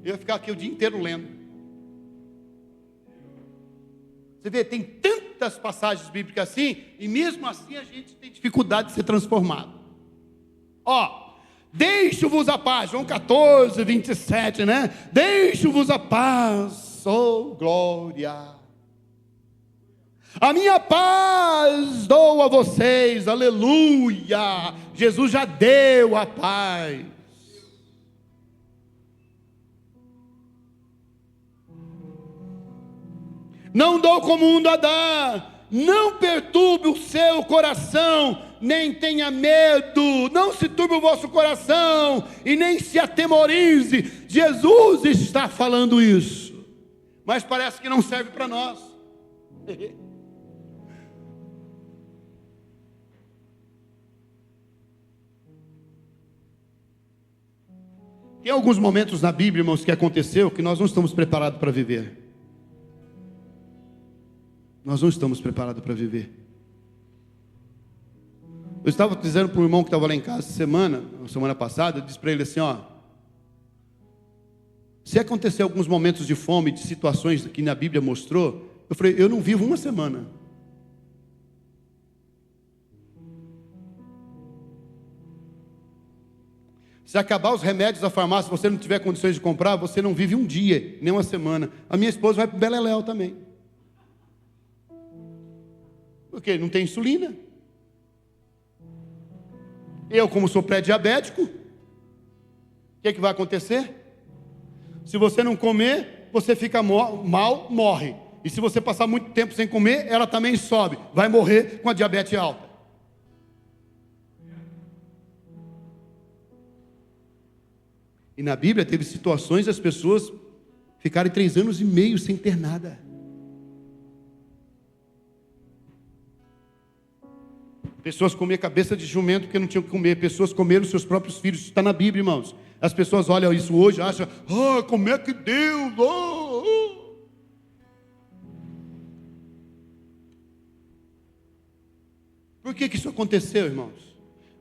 eu ia ficar aqui o dia inteiro lendo. Você vê, tem tantas passagens bíblicas assim, e mesmo assim a gente tem dificuldade de ser transformado. Ó, deixo-vos a paz, João 14, 27, né? Deixo-vos a paz, oh glória. A minha paz dou a vocês, aleluia. Jesus já deu a paz. Não dou como o mundo a dar. Não perturbe o seu coração, nem tenha medo, não se turbe o vosso coração, e nem se atemorize. Jesus está falando isso, mas parece que não serve para nós. Tem alguns momentos na Bíblia, irmãos, que aconteceu, que nós não estamos preparados para viver. Nós não estamos preparados para viver. Eu estava dizendo para um irmão que estava lá em casa semana passada, eu disse para ele assim, ó, se acontecer alguns momentos de fome, de situações que na Bíblia mostrou, eu falei, eu não vivo uma semana. Se acabar os remédios da farmácia, se você não tiver condições de comprar, você não vive um dia, nem uma semana. A minha esposa vai para o Beleléu também. Porque não tem insulina. Eu, como sou pré-diabético, o que vai acontecer? Se você não comer, você fica mal, morre. E se você passar muito tempo sem comer, ela também sobe. Vai morrer com a diabetes alta. E na Bíblia teve situações das pessoas ficarem 3 anos e meio sem ter nada. Pessoas comiam cabeça de jumento porque não tinham que comer. Pessoas comeram seus próprios filhos. Isso está na Bíblia, irmãos. As pessoas olham isso hoje e acham: como é que Deus... Por que isso aconteceu, irmãos?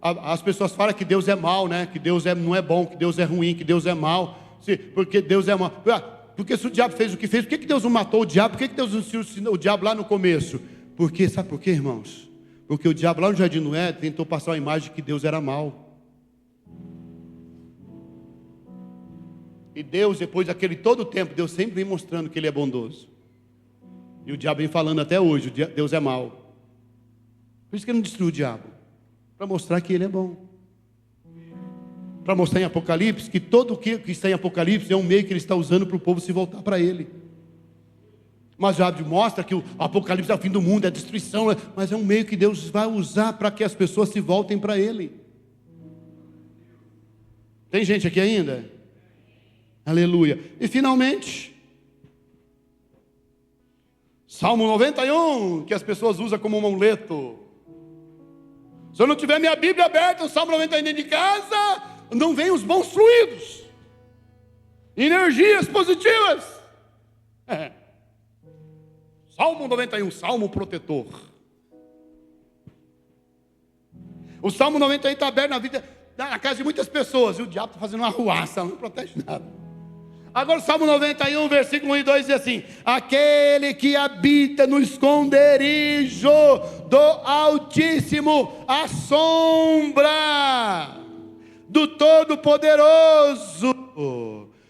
As pessoas falam que Deus é mau, né? Que Deus não é bom, que Deus é ruim, que Deus é mau. Porque Deus é mau. Porque se o diabo fez o que fez, por que Deus não matou o diabo? Por que Deus não ensinou o diabo lá no começo? Porque, sabe por quê, irmãos? Porque o diabo lá no Jardim do Éden tentou passar a imagem de que Deus era mau. E Deus, depois daquele todo o tempo, Deus sempre vem mostrando que Ele é bondoso. E o diabo vem falando até hoje: Deus é mau. Por isso que Ele não destruiu o diabo, para mostrar que Ele é bom. Para mostrar em Apocalipse que todo o que está em Apocalipse é um meio que Ele está usando para o povo se voltar para Ele. Mas já mostra que o Apocalipse é o fim do mundo, é a destruição, mas é um meio que Deus vai usar para que as pessoas se voltem para Ele. Tem gente aqui ainda? Aleluia. E finalmente, Salmo 91, que as pessoas usam como um amuleto. Se eu não tiver minha Bíblia aberta, o Salmo 91 dentro de casa, não vem os bons fluidos, energias positivas. Salmo 91, Salmo protetor. O Salmo 91 está aberto na casa de muitas pessoas, e o diabo está fazendo uma arruaça, não protege nada. Agora o Salmo 91, versículo 1 e 2 diz assim: aquele que habita no esconderijo do Altíssimo, a sombra do Todo-Poderoso,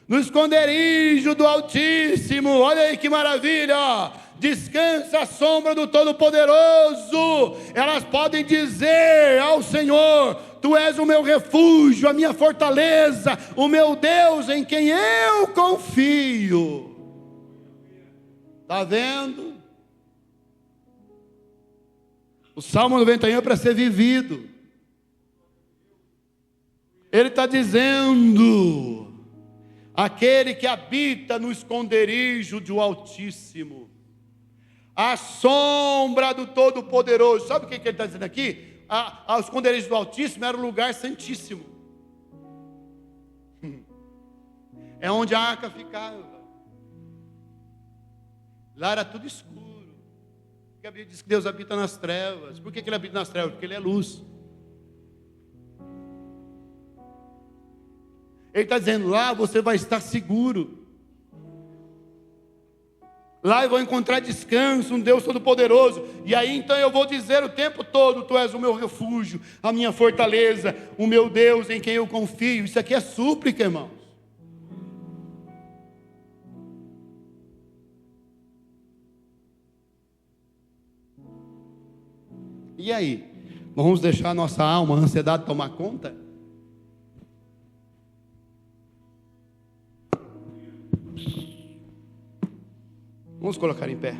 no esconderijo do Altíssimo, olha aí que maravilha, ó. Descansa a sombra do Todo-Poderoso. Elas podem dizer ao Senhor: Tu és o meu refúgio, a minha fortaleza, o meu Deus em quem eu confio. Está vendo? O Salmo 91 é para ser vivido. Ele está dizendo: aquele que habita no esconderijo do Altíssimo, a sombra do Todo-Poderoso. Sabe o que ele está dizendo aqui? O esconderijo do Altíssimo era o lugar santíssimo. É onde a arca ficava. Lá era tudo escuro. Porque a Bíblia diz que Deus habita nas trevas. Por que Ele habita nas trevas? Porque Ele é luz. Ele está dizendo: lá você vai estar seguro. Lá eu vou encontrar descanso, um Deus Todo-Poderoso. E aí então eu vou dizer o tempo todo: Tu és o meu refúgio, a minha fortaleza, o meu Deus em quem eu confio. Isso aqui é súplica, irmãos. E aí? Vamos deixar a nossa alma, a ansiedade tomar conta? Vamos colocar em pé.